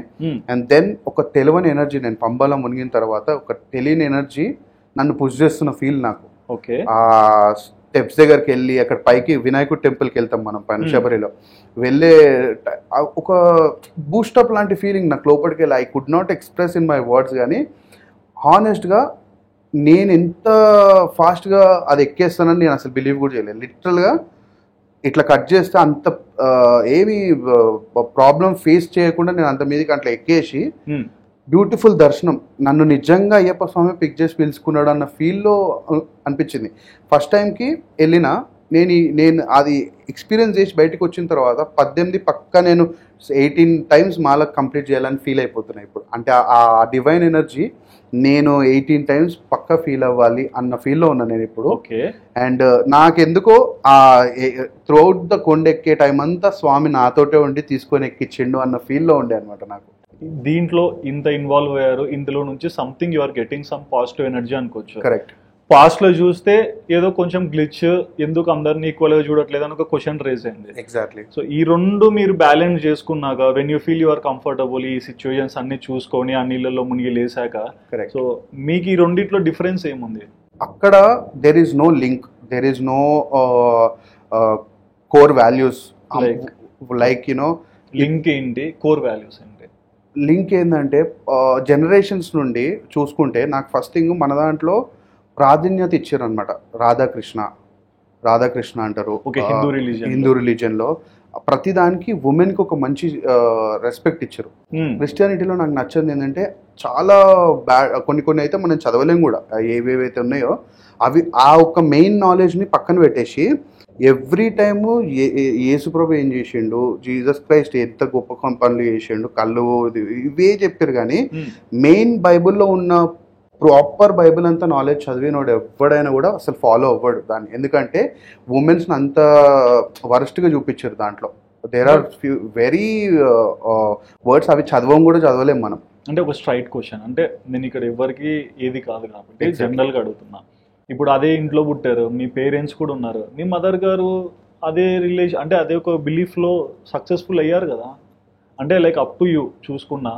అండ్ దెన్ ఒక తెలియని ఎనర్జీ, నేను పంబలో మునిగిన తర్వాత ఒక తెలియని ఎనర్జీ నన్ను పుష్ చేస్తున్న ఫీల్ నాకు. ఓకే, ఆ స్టెప్స్ దగ్గరికి వెళ్ళి అక్కడ పైకి వినాయకుడు టెంపుల్కి వెళ్తాం మనం పైన శబరిలో వెళ్ళే ఒక బూస్టప్ లాంటి ఫీలింగ్ నాకు లోపలికి వెళ్ళి. I could not express in my words. కానీ హానెస్ట్గా నేను ఎంత ఫాస్ట్గా అది ఎక్కేస్తానని నేను అసలు బిలీవ్ కూడా చేయలేదు. లిటరల్గా ఇట్లా కట్ చేస్తే అంత ఏమి ప్రాబ్లం ఫేస్ చేయకుండా నేను అంత మీదకి అట్లా ఎక్కేసి బ్యూటిఫుల్ దర్శనం. నన్ను నిజంగా అయ్యప్ప స్వామి పిక్ చేసి పిలుచుకున్నాడు అన్న ఫీల్లో అనిపించింది. ఫస్ట్ టైంకి వెళ్ళినా నేను అది ఎక్స్పీరియన్స్ చేసి బయటకు వచ్చిన తర్వాత 18 పక్కా నేను 18 times మాల కంప్లీట్ చేయాలని ఫీల్ అయిపోతున్నాయి ఇప్పుడు. అంటే ఆ డివైన్ ఎనర్జీ నేను 18 times పక్కా ఫీల్ అవ్వాలి అన్న ఫీల్లో ఉన్నా నేను ఇప్పుడు. అండ్ నాకెందుకో ఆ త్రూఅవుట్ ద కొండ ఎక్కే టైం అంతా స్వామి నాతోటే ఉండి తీసుకొని ఎక్కించిండు అన్న ఫీల్లో ఉండే అనమాట నాకు. దీంట్లో ఇంత ఇన్వాల్వ్ అయ్యారు, ఇందులో నుంచి something you are getting some positive energy అనుకోవచ్చు. కరెక్ట్. పాస్ట్ లో చూస్తే ఏదో కొంచెం గ్లిచ్, ఎందుకు అందరిని ఈక్వల్ గా చూడట్లేదు అని ఒక క్వశ్చన్ రేజ్ అయింది. ఎగ్జాక్ట్లీ. సో ఈ రెండు మీరు బ్యాలెన్స్ చేసుకున్నాక when you feel you're comfortable, ఈ సిచ్యువేషన్స్ అన్ని చూసుకొని ఆ నీళ్ళలో మునిగి లేసాక, సో మీకు ఈ రెండిట్లో డిఫరెన్స్ ఏముంది? అక్కడ there is no link, there is no core values. Like you know link ఏంటి, కోర్ వాల్యూస్ ఏంటి? లింక్ ఏంటంటే జనరేషన్స్ నుండి చూసుకుంటే నాకు ఫస్ట్ థింగ్ మన దాంట్లో ప్రాధాన్యత ఇచ్చారు అనమాట. రాధాకృష్ణ అంటారు ఓకే, హిందూ రిలీజియన్లో. ప్రతిదానికి ఉమెన్కి ఒక మంచి రెస్పెక్ట్ ఇచ్చారు. క్రిస్టియానిటీలో నాకు నచ్చింది ఏంటంటే చాలా కొన్ని అయితే మనం చదవలేం కూడా, ఏవేవైతే ఉన్నాయో అవి ఆ ఒక్క మెయిన్ నాలెడ్జ్ని పక్కన పెట్టేసి ఎవ్రీ టైము యేసుప్రభు ఏం చేసిండు, జీసస్ క్రైస్ట్ ఎంత గొప్ప పనులు చేసిండు, కళ్ళు ఇవే చెప్పారు. కానీ మెయిన్ బైబిల్లో ఉన్న ప్రాపర్ బైబిల్ అంతా నాలెడ్జ్ చదివినోడు ఎవడైనా కూడా అసలు ఫాలో అవ్వడు దాన్ని. ఎందుకంటే ఉమెన్స్ని అంత వరస్ట్గా చూపించారు దాంట్లో. There are few very words అవి చదవలేం మనం. అంటే ఒక స్ట్రైట్ క్వశ్చన్, అంటే నేను ఇక్కడ ఎవరికి ఏది కాదు కాబట్టి జనరల్గా అడుగుతున్నా. ఇప్పుడు అదే ఇంట్లో పుట్టారు, మీ పేరెంట్స్ కూడా ఉన్నారు, మీ మదర్ గారు అదే రిలేషన్ అంటే అదే ఒక బిలీఫ్లో సక్సెస్ఫుల్ అయ్యారు కదా. అంటే లైక్ అప్ టు యూ చూసుకున్నా.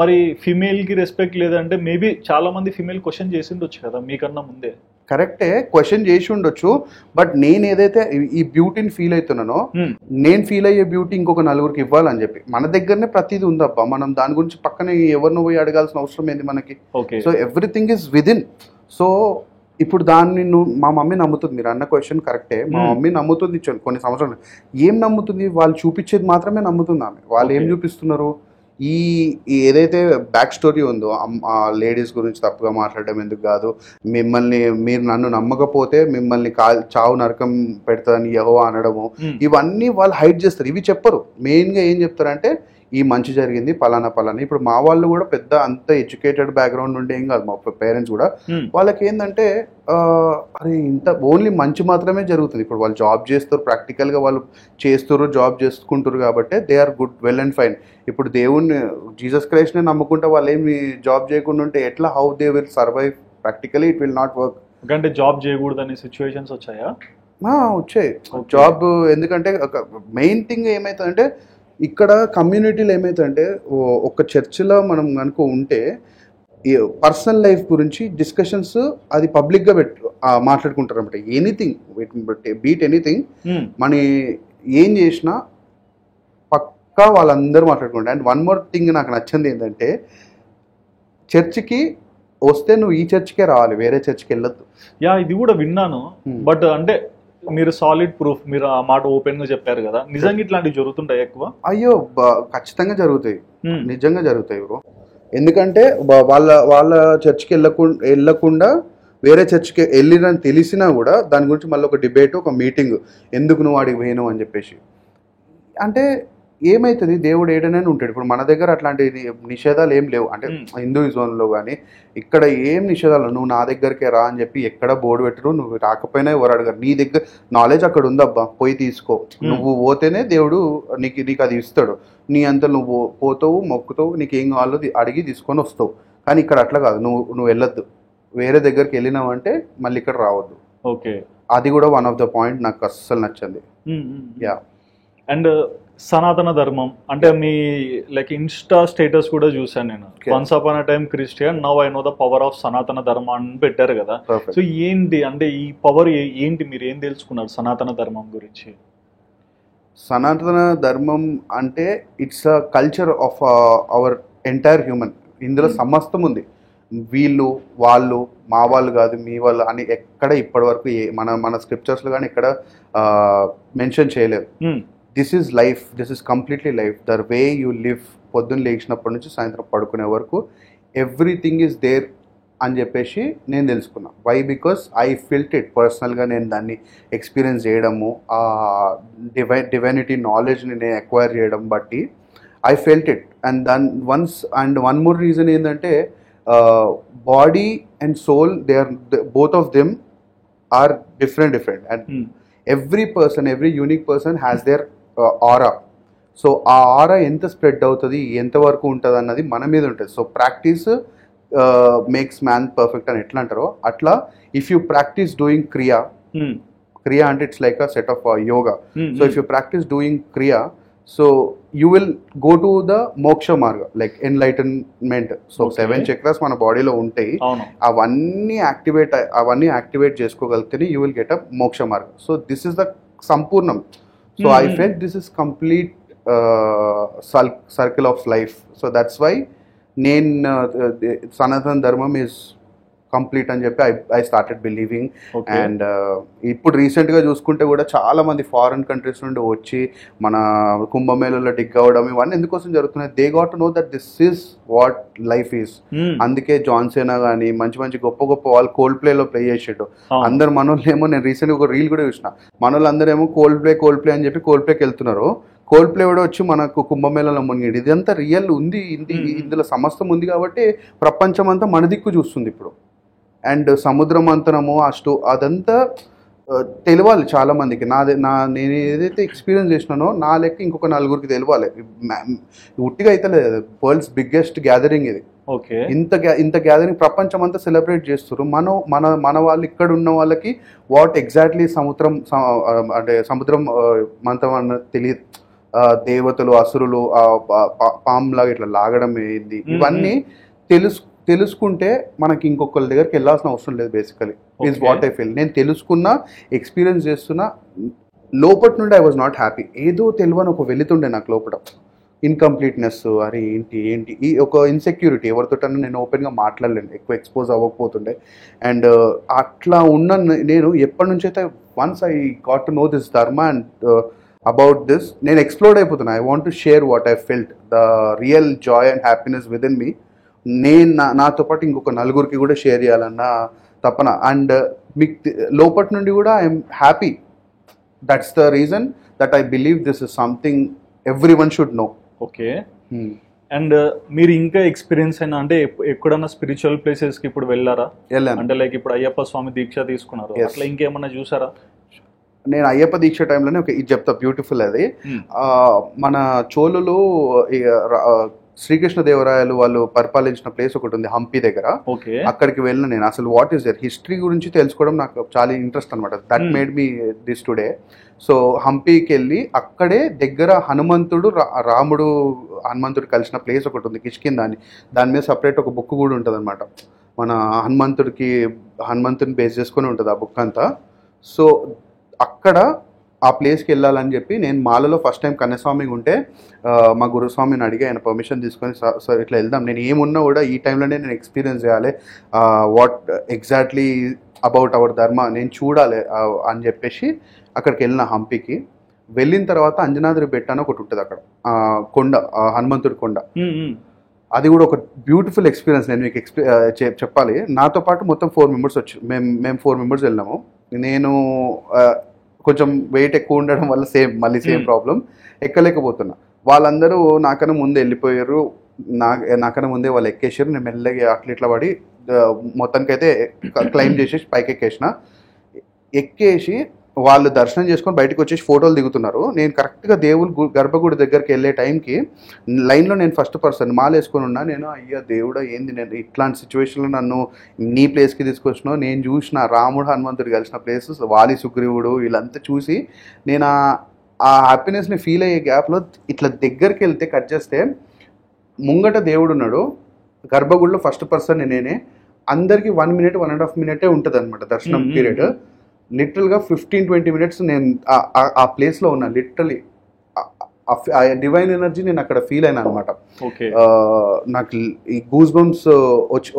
మరి ఫీమేల్కి రెస్పెక్ట్ లేదంటే మేబీ చాలా మంది ఫీమేల్ క్వశ్చన్ చేసి ఉండొచ్చు కదా మీకన్నా ముందే. కరెక్టే, క్వశ్చన్ చేసి ఉండొచ్చు. బట్ నేను ఏదైతే ఈ బ్యూటీని ఫీల్ అవుతున్నానో, నేను ఫీల్ అయ్యే బ్యూటీ ఇంకొక నలుగురికి ఇవ్వాలని చెప్పి మన దగ్గరనే ప్రతిదీ ఉందబ్బా. మనం దాని గురించి పక్కన ఎవరినో పోయి అడగాల్సిన అవసరం ఏంది మనకి. So everything is within. So ఇప్పుడు దాన్ని మా మమ్మీ నమ్ముతుంది. మీరు అన్న క్వశ్చన్ కరెక్టే, మా మమ్మీ నమ్ముతుంది. కొన్ని సంవత్సరాలు ఏం నమ్ముతుంది, వాళ్ళు చూపించేది మాత్రమే నమ్ముతుంది ఆమె. వాళ్ళు ఏం చూపిస్తున్నారు, ఈ ఏదైతే బ్యాక్ స్టోరీ ఉందో ఆ లేడీస్ గురించి తప్పుగా మాట్లాడడం ఎందుకు కాదు, మీరు నన్ను నమ్మకపోతే మిమ్మల్ని చావు నరకం పెడతాదని యెహోవా అనడము, ఇవన్నీ వాళ్ళు హైడ్ చేస్తారు. ఇవి చెప్పరు. మెయిన్గా ఏం చెప్తారంటే ఈ మంచి జరిగింది పలానా. ఇప్పుడు మా వాళ్ళు కూడా పెద్ద అంత ఎడ్యుకేటెడ్ బ్యాక్గ్రౌండ్ నుండి ఏం కాదు, మా పేరెంట్స్ కూడా. వాళ్ళకి ఏంటంటే అరే ఇంత ఓన్లీ మంచి మాత్రమే జరుగుతుంది. ఇప్పుడు వాళ్ళు జాబ్ చేస్తారు, ప్రాక్టికల్గా వాళ్ళు చేస్తారు, జాబ్ చేసుకుంటారు కాబట్టి they are good, well and fine. ఇప్పుడు దేవుణ్ణి జీసస్ క్రైస్ట్ని నమ్ముకుంటే వాళ్ళు ఏమి జాబ్ చేయకుండా ఉంటే ఎట్లా, how they will survive? Practically it will not work. అంటే జాబ్ చేయకూడదు అనే సిచ్యువేషన్స్ వచ్చాయా? వచ్చాయి జాబ్. ఎందుకంటే మెయిన్ థింగ్ ఏమవుతుందంటే ఇక్కడ కమ్యూనిటీలో ఏమవుతుందంటే ఒక చర్చిలో మనం కనుక ఉంటే పర్సనల్ లైఫ్ గురించి డిస్కషన్స్ అది పబ్లిక్గా మాట్లాడుకుంటారు అనమాట. ఎనీథింగ్ బీట్ ఎనీథింగ్, మన ఏం చేసినా పక్కా వాళ్ళందరూ మాట్లాడుకుంటారు. అండ్ వన్ మోర్ థింగ్ నాకు నచ్చింది ఏంటంటే, చర్చికి వస్తే నువ్వు ఈ చర్చికే రావాలి, వేరే చర్చికి వెళ్ళొద్దు. ఇది కూడా విన్నాను. బట్ అంటే మీరు సాలిడ్ ప్రూఫ్, మీరు ఆ మాట ఓపెన్ గా చెప్పారు కదా, నిజంగా ఇట్లాంటివి జరుగుతుంటాయి ఎక్కువ? అయ్యో ఖచ్చితంగా జరుగుతాయి, నిజంగా జరుగుతాయి బ్రో. ఎందుకంటే వాళ్ళ చర్చికి వెళ్ళకుండా వేరే చర్చికి వెళ్ళినని తెలిసినా కూడా దాని గురించి మళ్ళీ ఒక డిబేట్, ఒక మీటింగ్, ఎందుకు నువ్వు వాడికి పోయినావు అని చెప్పేసి. అంటే ఏమవుతుంది, దేవుడు ఏడనైనా ఉంటాడు. ఇప్పుడు మన దగ్గర అట్లాంటి నిషేధాలు ఏం లేవు. అంటే హిందూయిజంలో కానీ ఇక్కడ ఏం నిషేధాలు, నువ్వు నా దగ్గరికే రా అని చెప్పి ఎక్కడ బోర్డు పెట్టరు. నువ్వు రాకపోయినా ఎవరు అడగరు. నీ దగ్గర నాలెడ్జ్ అక్కడ ఉందబ్బా, పోయి తీసుకో. నువ్వు పోతేనే దేవుడు నీకు అది ఇస్తాడు. నీ అంత నువ్వు పోతావు, మొక్కుతావు, నీకు ఏం కావాలో అడిగి తీసుకొని వస్తావు. కానీ ఇక్కడ అట్లా కాదు, నువ్వు వెళ్ళొద్దు. వేరే దగ్గరికి వెళ్ళినావు అంటే మళ్ళీ ఇక్కడ రావద్దు. ఓకే, అది కూడా వన్ ఆఫ్ ద పాయింట్ నాకు అస్సలు నచ్చింది. యా. అండ్ సనాతన ధర్మం అంటే మీ లైక్ ఇన్స్టా స్టేటస్ కూడా చూసాను నేను. Once upon a time Christian, now I know the power of సనాతన ధర్మం అని పెట్టారు కదా. సో ఏంటి అంటే ఈ పవర్ ఏంటి, మీరు ఏం తెలుసుకున్నారు సనాతన ధర్మం గురించి? సనాతన ధర్మం అంటే it's a culture of our entire human. ఇందులో సమస్తం ఉంది. వీళ్ళు వాళ్ళు మా వాళ్ళు కాదు, మీ వాళ్ళు అని ఎక్కడ ఇప్పటి వరకు మన స్క్రిప్చర్స్లో కానీ ఎక్కడ మెన్షన్ చేయలేదు. This is life, this is completely life. The way you live, పొద్దున్న లేచినప్పటి నుంచి సాయంత్రం పడుకునే వరకు ఎవ్రీథింగ్ ఈజ్ దేర్ అని చెప్పేసి నేను తెలుసుకున్నా. Why? Because I felt it పర్సనల్గా. నేను దాన్ని ఎక్స్పీరియన్స్ చేయడము, ఆ డివైనిటీ నాలెడ్జ్ని నేను అక్వైర్ చేయడం బట్టి I felt it. And one more reason ఏంటంటే body and soul, they are both of them are different. And every person, every unique person has their aura. So ఆ ఆరా ఎంత spread అవుతుంది, ఎంతవరకు ఉంటుంది అన్నది మన మీద ఉంటుంది. So practice makes man perfect అని ఎట్లా అంటారో అట్లా, if you practice doing kriya అంటే it's like a set of yoga. So if you practice doing kriya, so you will go to the moksha marga, like enlightenment. So 7 chakras మన బాడీలో ఉంటాయి, అవన్నీ యాక్టివేట్ చేసుకోగలిగితేనే you will get a moksha marga. So this is the సంపూర్ణం. So I felt this is complete circle of life. So that's why నేను సనాతన ధర్మం is complete అని చెప్పి I started believing. Okay. And ఇప్పుడు రీసెంట్గా చూసుకుంటే కూడా చాలా మంది ఫారిన్ కంట్రీస్ నుండి వచ్చి మన కుంభమేళలో డిగ్ అవ్వడం ఇవన్నీ ఎందుకోసం జరుగుతున్నాయి, they got to know that this is what life is. అందుకే జాన్సేనా కానీ మంచి మంచి గొప్ప గొప్ప వాళ్ళు కోల్డ్ ప్లేలో ప్లే చేసేట్టు అందరు మనోళ్ళు ఏమో, నేను రీసెంట్గా ఒక రీల్ కూడా చూసిన, మనోళ్ళు అందరూ ఏమో కోల్డ్ ప్లే అని చెప్పి కోల్డ్ ప్లేకి వెళ్తున్నారు, కోల్డ్ ప్లే కూడా వచ్చి మనకు కుంభమేళలో మునిగాడు. ఇదంతా రియల్ ఉంది, ఇందులో సమస్తం ఉంది కాబట్టి ప్రపంచం అంతా మన దిక్కు చూస్తుంది ఇప్పుడు. అండ్ సముద్ర మంతనము అదంతా తెలియాలి చాలా మందికి. నేను ఏదైతే ఎక్స్పీరియన్స్ చేసినానో నా లెక్క ఇంకొక నలుగురికి తెలియాలి. ఉట్టిగా అయితే లేదు, వరల్డ్స్ బిగ్గెస్ట్ గ్యాదరింగ్ ఇది. ఓకే, ఇంత గ్యాదరింగ్ ప్రపంచం అంతా సెలబ్రేట్ చేస్తారు. మన వాళ్ళు ఇక్కడ ఉన్న వాళ్ళకి వాట్ ఎగ్జాక్ట్లీ సముద్రం మంతం అన్న తెలియదు. దేవతలు అసురులు పాములాగా ఇట్లా లాగడం ఏంది ఇవన్నీ తెలుసుకుంటే మనకి ఇంకొకరి దగ్గరికి వెళ్ళాల్సిన అవసరం లేదు. Basically is what I feel. నేను తెలుసుకున్నా, ఎక్స్పీరియన్స్ చేస్తున్నా, లోపటి నుండి ఐ వాజ్ నాట్ హ్యాపీ. ఏదో తెలియని ఒక వెళుతుండే నాకు లోపల, ఇన్కంప్లీట్నెస్, అరే ఏంటి ఈ ఒక ఇన్సెక్యూరిటీ. ఎవరితోటన్నా నేను ఓపెన్గా మాట్లాడలేను, ఎక్కువ ఎక్స్పోజ్ అవ్వకపోతుండే. అండ్ అట్లా ఉన్న నేను ఎప్పటి నుంచి అయితే once I got to know this dharma and about this, నేను ఎక్స్ప్లోర్ అయిపోతున్నా. I want to share what I felt, the real joy and happiness within me. నేను నాతో పాటు ఇంకొక నలుగురికి కూడా షేర్ చేయాలన్న తపన. అండ్ మీకు లోపటి నుండి కూడా I'm happy. That's the reason that I believe this is something every one should know. Okay. And మీరు ఇంకా ఎక్స్పీరియన్స్ అయినా అంటే ఎక్కడన్నా స్పిరిచువల్ ప్లేసెస్ కి ఇప్పుడు వెళ్ళారా? అంటే లైక్ ఇప్పుడు అయ్యప్ప స్వామి దీక్ష తీసుకున్నారు, అట్లా ఇంకేమన్నా చూసారా? నేను అయ్యప్ప దీక్ష టైంలోనే ఇది చెప్తా, బ్యూటిఫుల్ అది. మన చోళులు శ్రీకృష్ణదేవరాయలు వాళ్ళు పరిపాలించిన ప్లేస్ ఒకటి ఉంది హంపి దగ్గర. అక్కడికి వెళ్ళిన నేను. అసలు వాట్ ఈస్ దేర్ హిస్టరీ గురించి తెలుసుకోవడం నాకు చాలా ఇంట్రెస్ట్ అనమాట. That made me this today. So హంపీకి వెళ్ళి అక్కడే దగ్గర హనుమంతుడు కలిసిన ప్లేస్ ఒకటి ఉంది కిష్కింద అని. దాని మీద సపరేట్ ఒక బుక్ కూడా ఉంటుంది అనమాట. మన హనుమంతుని బేస్ చేసుకొని ఉంటుంది ఆ బుక్ అంతా. సో అక్కడ ఆ ప్లేస్కి వెళ్ళాలని చెప్పి నేను మాలలో ఫస్ట్ టైం కన్యస్వామిగా ఉంటే మా గురుస్వామిని అడిగి ఆయన పర్మిషన్ తీసుకొని సార్ ఇట్లా వెళ్దాం, నేను ఏమున్నా కూడా ఈ టైంలోనే నేను ఎక్స్పీరియన్స్ చేయాలి, వాట్ ఎగ్జాక్ట్లీ అబౌట్ అవర్ ధర్మ నేను చూడాలి అని చెప్పేసి అక్కడికి వెళ్ళిన హంపీకి. వెళ్ళిన తర్వాత అంజనాద్రి బెట్ట అని ఒకటి ఉంటుంది అక్కడ, కొండ, హనుమంతుడి కొండ. అది కూడా ఒక బ్యూటిఫుల్ ఎక్స్పీరియన్స్. నేను మీకు చెప్పాలి. నాతో పాటు మొత్తం 4 మెంబర్స్ వచ్చి మేము 4 మెంబర్స్ వెళ్ళాము. నేను కొంచెం వెయిట్ ఎక్కువ ఉండడం వల్ల మళ్ళీ సేమ్ ప్రాబ్లం, ఎక్కలేకపోతున్నా. వాళ్ళందరూ నాకన్నా ముందే వెళ్ళిపోయారు, నాకన్నా ముందే వాళ్ళు ఎక్కేసారు. నేను మెల్లగా అట్లా పడి మొత్తానికైతే క్లైమ్ చేసేసి పైకి ఎక్కేసి వాళ్ళు దర్శనం చేసుకొని బయటకు వచ్చేసి ఫోటోలు దిగుతున్నారు. నేను కరెక్ట్గా దేవుడు గర్భగుడి దగ్గరికి వెళ్ళే టైంకి లైన్లో నేను ఫస్ట్ పర్సన్ మాల వేసుకొని ఉన్నా. నేను అయ్యా దేవుడా ఏంది, నేను ఇట్లాంటి సిచ్యువేషన్లో నన్ను నీ ప్లేస్కి తీసుకొచ్చినావు. నేను చూసిన రాముడు హనుమంతుడు కలిసిన ప్లేసెస్, వాలి సుగ్రీవుడు వీళ్ళంతా చూసి నేను ఆ హ్యాపీనెస్ని ఫీల్ అయ్యే గ్యాప్లో ఇట్లా దగ్గరికి వెళ్తే కట్ చేస్తే ముంగట దేవుడు ఉన్నాడు. గర్భగుడిలో ఫస్ట్ పర్సన్ నేనే. అందరికీ 1 minute 1.5 minute ఉంటుంది అనమాట దర్శనం పీరియడ్. లిటరల్గా 15-20 minutes నేను ఆ ప్లేస్లో ఉన్నా. లిటరలీ ఆ డివైన్ ఎనర్జీ నేను అక్కడ ఫీల్ అయినా అనమాట. నాకు ఈ గూస్ బంప్స్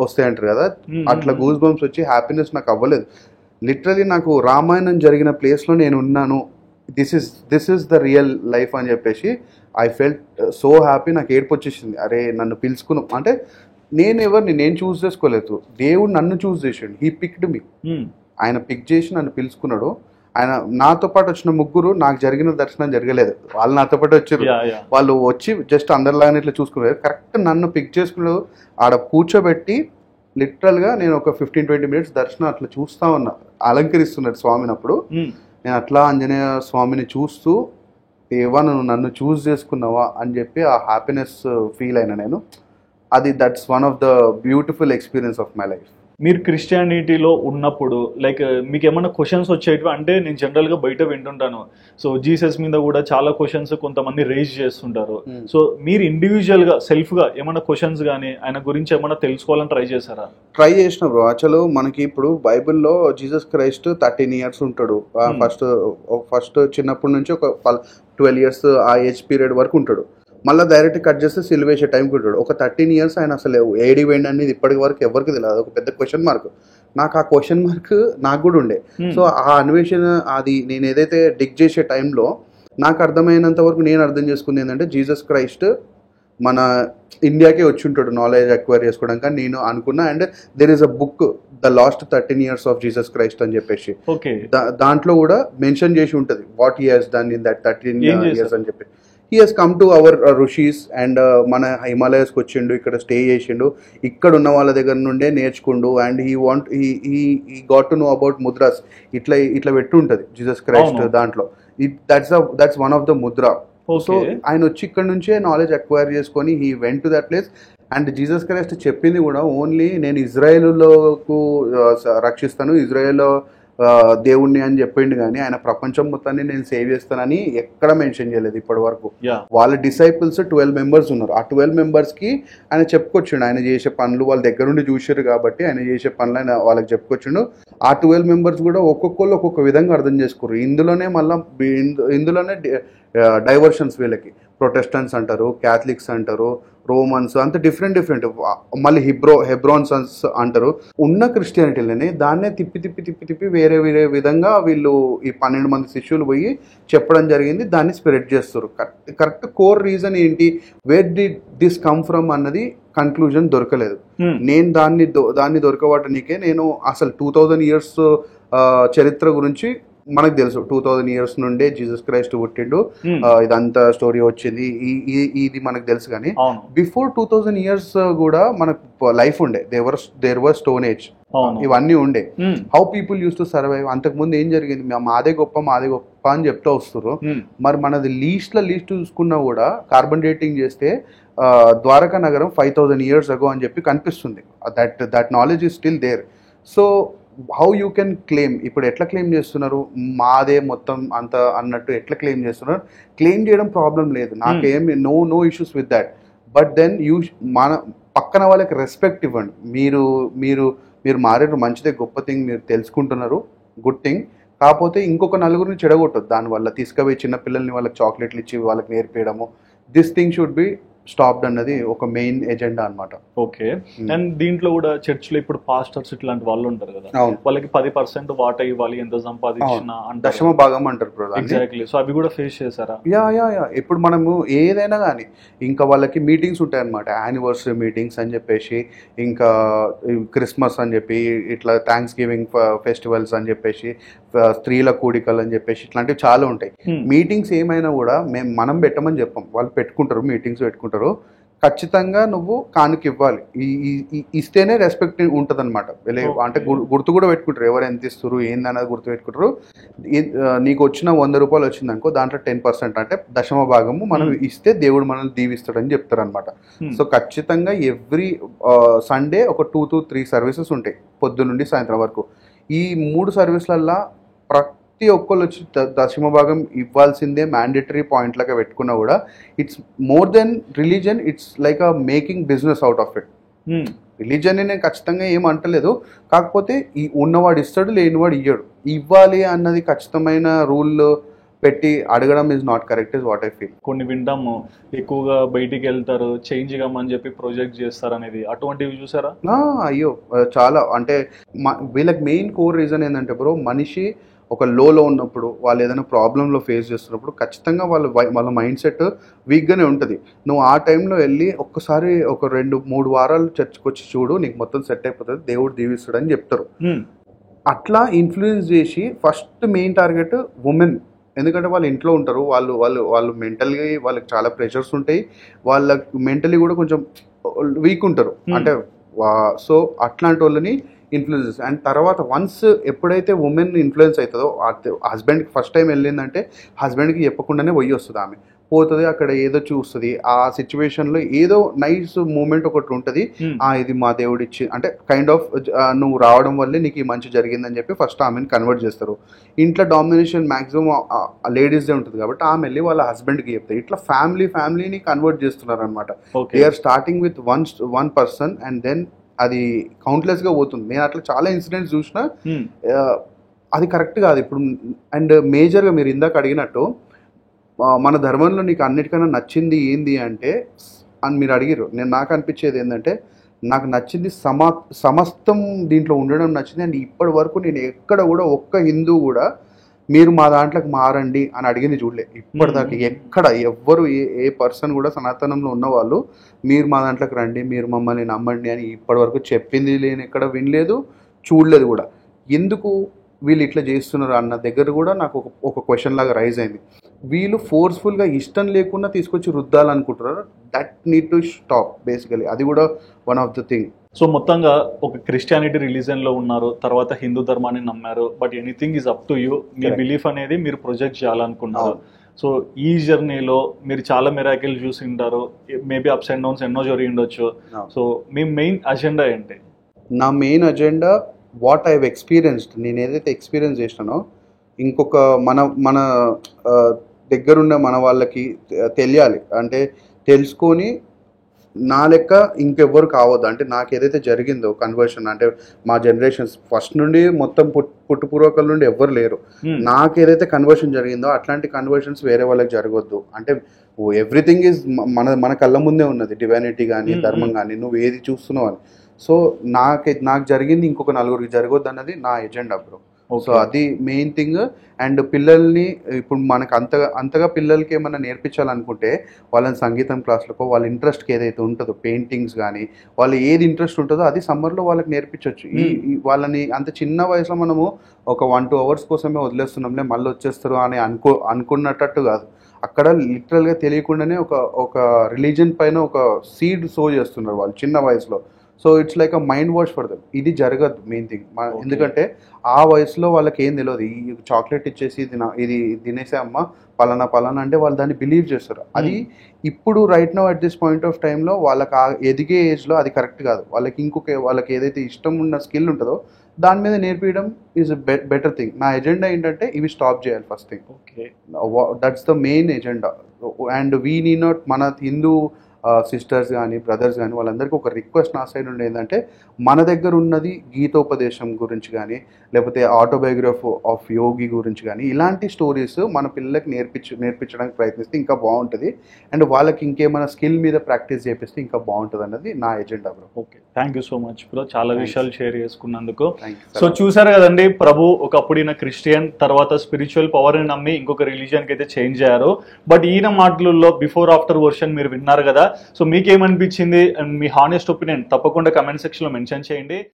వస్తాయంటారు కదా, అట్లా గూస్ బంప్స్ వచ్చి హ్యాపీనెస్ నాకు అవ్వలేదు. లిటరలీ నాకు రామాయణం జరిగిన ప్లేస్లో నేను ఉన్నాను, this is the real life అని చెప్పేసి ఐ ఫెల్ట్ సో హ్యాపీ. నాకు ఏడుపు వచ్చేసింది. అరే నన్ను పిలుచుకున్నాం అంటే నేను చూస్ చేసుకోలేదు, దేవుడు నన్ను చూస్ చేసాడు. He picked me. ఆయన పిక్ చేసి నన్ను పిలుచుకున్నాడు. ఆయన నాతో పాటు వచ్చిన 3 నాకు జరిగిన దర్శనం జరగలేదు, వాళ్ళు నాతో పాటు వచ్చారు. వాళ్ళు వచ్చి జస్ట్ అందరిలాగానే ఇట్లా చూసుకున్నారు. కరెక్ట్ నన్ను పిక్ చేసుకున్నాడు, ఆడ కూర్చోబెట్టి లిటరల్గా నేను ఒక 15-20 minutes దర్శనం అట్లా చూస్తా ఉన్నా. అలంకరిస్తున్నాడు స్వామిని. అప్పుడు నేను అట్లా ఆంజనేయ స్వామిని చూస్తూ ఏవా నువ్వు నన్ను చూస్ చేసుకున్నావా అని చెప్పి ఆ హ్యాపీనెస్ ఫీల్ అయినా నేను. That's one of the beautiful experience of my life. మీరు క్రిస్టియానిటీలో ఉన్నప్పుడు లైక్ మీకు ఏమైనా క్వశ్చన్స్ వచ్చేటివి? అంటే నేను జనరల్గా బయట వింటుంటాను, సో జీసస్ మీద కూడా చాలా క్వశ్చన్స్ కొంతమంది రేజ్ చేస్తుంటారు. సో మీరు ఇండివిజువల్గా సెల్ఫ్గా ఏమైనా క్వశ్చన్స్ కానీ ఆయన గురించి ఏమైనా తెలుసుకోవాలని ట్రై చేశారా? ట్రై చేసిన బ్రో. యాక్చువల్ మనకి ఇప్పుడు బైబిల్లో జీసస్ క్రైస్ట్ 13 years ఉంటాడు. ఫస్ట్ చిన్నప్పటి నుంచి ఒక 12 years ఆ ఏజ్ పీరియడ్ వరకు ఉంటాడు. మళ్ళీ డైరెక్ట్ కట్ చేస్తే సిల్వేసే టైంకి ఉంటాడు. ఒక 13 years ఆయన అసలు ఏడి పోయింది అనేది ఇప్పటి వరకు ఎవరికి తెలియదు. ఒక పెద్ద క్వశ్చన్ మార్క్. నాకు ఆ క్వశ్చన్ మార్క్ నాకు కూడా ఉండే. సో ఆ అన్వేషణ అది నేను ఏదైతే డిగ్ చేసే టైంలో నాకు అర్థమైనంత వరకు నేను అర్థం చేసుకుంది ఏంటంటే జీసస్ క్రైస్ట్ మన ఇండియాకే వచ్చి ఉంటాడు నాలెడ్జ్ అక్వైర్ చేసుకోవడానికి అని నేను అనుకున్నా. And there is a book the last 13 years of Jesus Christ అని చెప్పేసి దాంట్లో కూడా మెన్షన్ చేసి ఉంటుంది what he has done in that 13 years అని చెప్పి. He has come to our rishis and మన హిమాలయస్కి వచ్చిండు, ఇక్కడ స్టే చేసిండు, ఇక్కడ ఉన్న వాళ్ళ దగ్గర నుండే నేర్చుకుండు. And he got to know about mudras. ఇట్లా పెట్టి ఉంటుంది జీసస్ క్రైస్ట్ దాంట్లో. That's one of the mudra. So ఆయన వచ్చి ఇక్కడ నుంచే నాలెడ్జ్ అక్వైర్ చేసుకొని he went to that place. And Jesus Christ చెప్పింది కూడా ఓన్లీ నేను ఇజ్రాయేలుకు రక్షిస్తాను, ఇజ్రాయేల్ దేవుణ్ణి అని చెప్పిండు, కానీ ఆయన ప్రపంచం మొత్తాన్ని నేను సేవ్ చేస్తానని ఎక్కడ మెన్షన్ చేయలేదు ఇప్పటి వరకు. వాళ్ళ డిసైపుల్స్ 12 members ఉన్నారు. ఆ 12 members ఆయన చెప్పుకొచ్చిండు ఆయన చేసే పనులు. వాళ్ళ దగ్గర నుండి చూసారు కాబట్టి ఆయన చేసే పనులు ఆయన వాళ్ళకి చెప్పుకొచ్చిండు. ఆ 12 members కూడా ఒక్కొక్కళ్ళు ఒక్కొక్క విధంగా అర్థం చేసుకోరు. ఇందులోనే డైవర్షన్స్ వీళ్ళకి. ప్రొటెస్టెంట్స్ అంటారు, క్యాథలిక్స్ అంటారు, రోమన్స్, అంత డిఫరెంట్ మళ్ళీ హెబ్రోన్స్ అంటారు. ఉన్న క్రిస్టియానిటీలని దాన్నే తిప్పి వేరే విధంగా వీళ్ళు ఈ 12 మంది శిష్యులు పోయి చెప్పడం జరిగింది. దాన్ని స్ప్రెడ్ చేస్తారు. కరెక్ట్ కోర్ రీజన్ ఏంటి, where did this come from అన్నది కన్క్లూజన్ దొరకలేదు. నేను దాన్ని దొరకబట్టనికే నేను అసలు 2000 years చరిత్ర గురించి మనకు తెలుసు. 2000 years నుండే జీసస్ క్రైస్ట్ పుట్టిండు, ఇదంతా స్టోరీ వచ్చింది, ఇది మనకు తెలుసు. కానీ బిఫోర్ 2000 years కూడా మనకు లైఫ్ ఉండే. దేర్ వర్ స్టోన్ ఏజ్, ఇవన్నీ ఉండే. How people use to survive. అంతకుముందు ఏం జరిగింది, మాదే గొప్ప అని చెప్తూ వస్తారు. మరి మనది లీస్ట్ చూసుకున్నా కూడా కార్బన్ డేటింగ్ చేస్తే ద్వారకా నగరం 5000 years ago అని చెప్పి కనిపిస్తుంది. That knowledge is still there. So how you can claim, ఇప్పుడు ఎట్లా క్లెయిమ్ చేస్తున్నారు, మాదే మొత్తం అంత అన్నట్టు ఎట్లా క్లెయిమ్ చేస్తున్నారు? క్లెయిమ్ చేయడం ప్రాబ్లం లేదు, నాకేమి no issues with that. But then మన పక్కన వాళ్ళకి రెస్పెక్ట్ ఇవ్వండి. మీరు మారేరు, మంచిదే, గొప్ప థింగ్, మీరు తెలుసుకుంటున్నారు, గుడ్ థింగ్. కాకపోతే ఇంకొక నలుగురిని చెడగొట్టదు దానివల్ల. తీసుకుపోయి చిన్న పిల్లల్ని వాళ్ళకి చాక్లెట్లు ఇచ్చి వాళ్ళకి నేర్పించడము, this thing should be stopped అన్నది ఒక మెయిన్ ఎజెండా అన్నమాట. ఓకే. అండ్ దీంట్లో కూడా చర్చిలో ఇప్పుడు పాస్టర్స్ ఇట్లాంటి వాళ్ళు ఉంటారు కదా, వాళ్ళకి 10% వాటా ఇవ్వాలి, ఎంత సంపాదించినా దశమ భాగం అంటారు. ఎగ్జాక్ట్లీ. సో అవి కూడా ఫేస్ చేశారా? యా. ఇప్పుడు మనము ఏదైనా కానీ ఇంకా వాళ్ళకి మీటింగ్స్ ఉంటాయి అన్నమాట. యానివర్సరీ మీటింగ్స్ అని చెప్పేసి, ఇంకా క్రిస్మస్ అని చెప్పి, ఇట్లా థ్యాంక్స్ గివింగ్ ఫెస్టివల్స్ అని చెప్పేసి, స్త్రీల కూడికలు అని చెప్పేసి, ఇట్లాంటివి చాలా ఉంటాయి. మీటింగ్స్ ఏమైనా కూడా మనం పెట్టమని చెప్పాం, వాళ్ళు పెట్టుకుంటారు, మీటింగ్స్ పెట్టుకుంటారు. ఖచ్చితంగా నువ్వు కానుక ఇవ్వాలి. ఇస్తేనే రెస్పెక్ట్ ఉంటుంది అనమాట. అంటే గుర్తు కూడా పెట్టుకుంటారు, ఎవరు ఎంత ఇస్తారు ఏందన్నది గుర్తు పెట్టుకుంటారు. నీకు వచ్చిన 100 రూపాయలు వచ్చింది అనుకో, దాంట్లో 10% అంటే దశమ భాగము మనం ఇస్తే దేవుడు మనల్ని దీవిస్తాడని చెప్తారు అనమాట. సో ఖచ్చితంగా ఎవ్రీ సండే ఒక 2 to 3 సర్వీసెస్ ఉంటాయి, పొద్దు నుండి సాయంత్రం వరకు. ఈ 3 సర్వీసులల్లో ప్రతి ఒక్కళ్ళు వచ్చి దశమ భాగం ఇవ్వాల్సిందే మ్యాండేటరీ పాయింట్ లాగా పెట్టుకున్నా కూడా, it's more than religion, it's like a making business out of it. Religion నేను ఖచ్చితంగా ఏం అంటలేదు, కాకపోతే ఈ ఉన్నవాడు ఇస్తాడు, లేనివాడు ఇయ్యడు. ఇవ్వాలి అన్నది ఖచ్చితమైన రూల్ పెట్టి అడగడం is not correct, is what I feel. కొన్ని వింటాము, ఎక్కువగా బయటికి వెళ్తారు, చేంజ్ కమ్మని చెప్పి ప్రొజెక్ట్ చేస్తారు అనేది, అటువంటివి చూసారా? అయ్యో చాలా. అంటే వీళ్ళకి మెయిన్ కోర్ రీజన్ ఏంటంటే బ్రో, మనిషి ఒక లోలో ఉన్నప్పుడు, వాళ్ళు ఏదైనా ప్రాబ్లంలో ఫేస్ చేస్తున్నప్పుడు ఖచ్చితంగా వాళ్ళ మైండ్ సెట్ వీక్గానే ఉంటుంది. నువ్వు ఆ టైంలో వెళ్ళి ఒక్కసారి ఒక 2-3 వారాలు చర్చ్కి వచ్చి చూడు, నీకు మొత్తం సెట్ అయిపోతుంది, దేవుడు దీవిస్తాడని చెప్తారు. అట్లా ఇన్ఫ్లుయెన్స్ చేసి ఫస్ట్ మెయిన్ టార్గెట్ ఉమెన్. ఎందుకంటే వాళ్ళు ఇంట్లో ఉంటారు, వాళ్ళు మెంటల్గా వాళ్ళకి చాలా ప్రెషర్స్ ఉంటాయి, వాళ్ళకి మెంటలీ కూడా కొంచెం వీక్ ఉంటారు. అంటే సో అట్లాంటి వాళ్ళని ఇన్ఫ్లుయెన్సెస్. అండ్ తర్వాత వన్స్ ఎప్పుడైతే ఉమెన్ ఇన్ఫ్లుయెన్స్ అవుతుందో, హస్బెండ్కి ఫస్ట్ టైం వెళ్ళిందంటే హస్బెండ్కి చెప్పకుండానే పోయి వస్తుంది, ఆమె పోతుంది, అక్కడ ఏదో చూస్తుంది, ఆ సిచ్యువేషన్లో ఏదో నైస్ మూమెంట్ ఒకటి ఉంటుంది, ఇది మా దేవుడు ఇచ్చి, అంటే కైండ్ ఆఫ్ నువ్వు రావడం వల్లే నీకు ఈ మంచి జరిగిందని చెప్పి ఫస్ట్ ఆమెను కన్వర్ట్ చేస్తారు. ఇంట్లో డామినేషన్ మ్యాక్సిమం లేడీస్దే ఉంటుంది కాబట్టి ఆమె వెళ్ళి వాళ్ళ హస్బెండ్కి చెప్తారు. ఇట్లా ఫ్యామిలీని కన్వర్ట్ చేస్తున్నారు అనమాట. They are starting with one person and then అది కౌంట్లెస్గా పోతుంది. నేను అట్లా చాలా ఇన్సిడెంట్స్ చూసిన, అది కరెక్ట్ కాదు ఇప్పుడు. అండ్ మేజర్గా మీరు ఇందాక అడిగినట్టు మన ధర్మంలో నీకు అన్నిటికన్నా నచ్చింది ఏంది అంటే అని మీరు అడిగారు. నాకు అనిపించేది ఏంటంటే నాకు నచ్చింది సమస్తం దీంట్లో ఉండడం నచ్చింది. అండ్ ఇప్పటి వరకు నేను ఎక్కడ కూడా ఒక్క హిందూ కూడా మీరు మా దాంట్లోకి మారండి అని అడిగింది చూడలే ఇప్పటిదాకా. ఎక్కడ ఎవ్వరు ఏ పర్సన్ కూడా సనాతనంలో ఉన్నవాళ్ళు మీరు మా దాంట్లోకి రండి, మీరు మమ్మల్ని నమ్మండి అని ఇప్పటి వరకు చెప్పింది లేని ఎక్కడ వినలేదు, చూడలేదు కూడా. ఎందుకు వీళ్ళు ఇట్లా చేస్తున్నారు అన్న దగ్గర కూడా నాకు ఒక క్వశ్చన్ లాగా రైజ్ అయింది. వీళ్ళు ఫోర్స్ఫుల్గా ఇష్టం లేకుండా తీసుకొచ్చి రుద్దాలనుకుంటున్నారు. That need to stop basically. అది కూడా one of the thing. So మొత్తంగా ఒక క్రిస్టియానిటీ రిలీజన్లో ఉన్నారు, తర్వాత హిందూ ధర్మాన్ని నమ్మారు, but anything is up to you. మీ బిలీఫ్ అనేది మీరు ప్రొజెక్ట్ చేయాలనుకున్నారు. సో ఈ జర్నీలో మీరు చాలా మిరాకిల్ చూసి ఉంటారు, మేబీ అప్స్ అండ్ డౌన్స్ ఎన్నో జరిగి ఉండొచ్చు. సో మీ మెయిన్ అజెండా ఏంటి? నా main agenda what I have experienced. నేను ఏదైతే ఎక్స్పీరియన్స్ చేసినానో ఇంకొక మన దగ్గరున్న మన వాళ్ళకి తెలియాలి. అంటే తెలుసుకొని నా లెక్క ఇంకెవ్వరు కావద్దు. అంటే నాకు ఏదైతే జరిగిందో కన్వర్షన్, అంటే మా జనరేషన్స్ ఫస్ట్ నుండి మొత్తం పుట్టుపూర్వకుల నుండి ఎవ్వరు లేరు. నాకు ఏదైతే కన్వర్షన్ జరిగిందో అట్లాంటి కన్వర్షన్స్ వేరే వాళ్ళకి జరగొద్దు. అంటే ఎవ్రీథింగ్ ఈజ్ మన కళ్ళ ముందే ఉన్నది, డివైనిటీ కానీ ధర్మం కానీ, నువ్వు ఏది చూస్తున్నావు అని. సో నాకు జరిగింది ఇంకొక నలుగురికి జరగొద్దు అన్నది నా ఎజెండా బ్రో. సో అది మెయిన్ థింగ్. అండ్ పిల్లల్ని ఇప్పుడు మనకు అంతగా పిల్లలకి ఏమైనా నేర్పించాలనుకుంటే వాళ్ళని సంగీతం క్లాసులకు, వాళ్ళ ఇంట్రెస్ట్కి ఏదైతే ఉంటుందో పెయింటింగ్స్ కానీ, వాళ్ళు ఏది ఇంట్రెస్ట్ ఉంటుందో అది సమ్మర్లో వాళ్ళకి నేర్పించవచ్చు. వాళ్ళని అంత చిన్న వయసులో మనము ఒక 1-2 hours కోసమే వదిలేస్తున్నాంలే మళ్ళీ వచ్చేస్తారు అని అనుకున్నట్టు కాదు. అక్కడ లిటరల్గా తెలియకుండానే ఒక రిలీజన్ పైన ఒక సీడ్ సో చేస్తున్నారు వాళ్ళు చిన్న వయసులో. So it's like a mind wash for them. ఇది జరగదు మెయిన్ థింగ్. ఎందుకంటే ఆ వయసులో వాళ్ళకి ఏం తెలియదు. ఈ చాక్లెట్ ఇచ్చేసి ఇది తినేసే అమ్మ పలానా అంటే వాళ్ళు దాన్ని బిలీవ్ చేస్తారు. అది ఇప్పుడు right now at this point of టైంలో వాళ్ళకి ఎదిగే ఏజ్లో అది కరెక్ట్ కాదు. వాళ్ళకి ఏదైతే ఇష్టం ఉన్న స్కిల్ ఉంటుందో దాని మీద నేర్పించడం ఈజ్ బెటర్ థింగ్. నా ఎజెండా ఏంటంటే ఇవి స్టాప్ చేయాలి first thing. Okay, that's the main agenda. And we need not మన హిందూ సిస్టర్స్ కానీ బ్రదర్స్ కానీ వాళ్ళందరికీ ఒక రిక్వెస్ట్ నా సైడ్ ఉండే ఏంటంటే మన దగ్గర ఉన్నది గీతోపదేశం గురించి కానీ, లేకపోతే ఆటోబయోగ్రఫీ ఆఫ్ యోగి గురించి కానీ, ఇలాంటి స్టోరీస్ మన పిల్లలకి నేర్పించడానికి ప్రయత్నిస్తే ఇంకా బాగుంటుంది. అండ్ వాళ్ళకి ఇంకేమైనా స్కిల్ మీద ప్రాక్టీస్ చేపిస్తే ఇంకా బాగుంటుంది అన్నది నా agenda bro. Okay, thank you so much bro, చాలా విషయాలు షేర్ చేసుకున్నందుకు. సో చూసారు కదండి, ప్రభు ఒకప్పుడు ఈయన క్రిస్టియన్, తర్వాత స్పిరిచువల్ పవర్ని నమ్మి ఇంకొక రిలీజియన్కి అయితే చేంజ్ అయ్యారు. బట్ ఈయన మాటలలో బిఫోర్ ఆఫ్టర్ వర్షన్ మీరు విన్నారు కదా. సో మీకేమనిపించింది? మీ హానెస్ట్ ఒపీనియన్ తప్పకుండా కమెంట్ సెక్షన్లో మెన్షన్ చేయండి.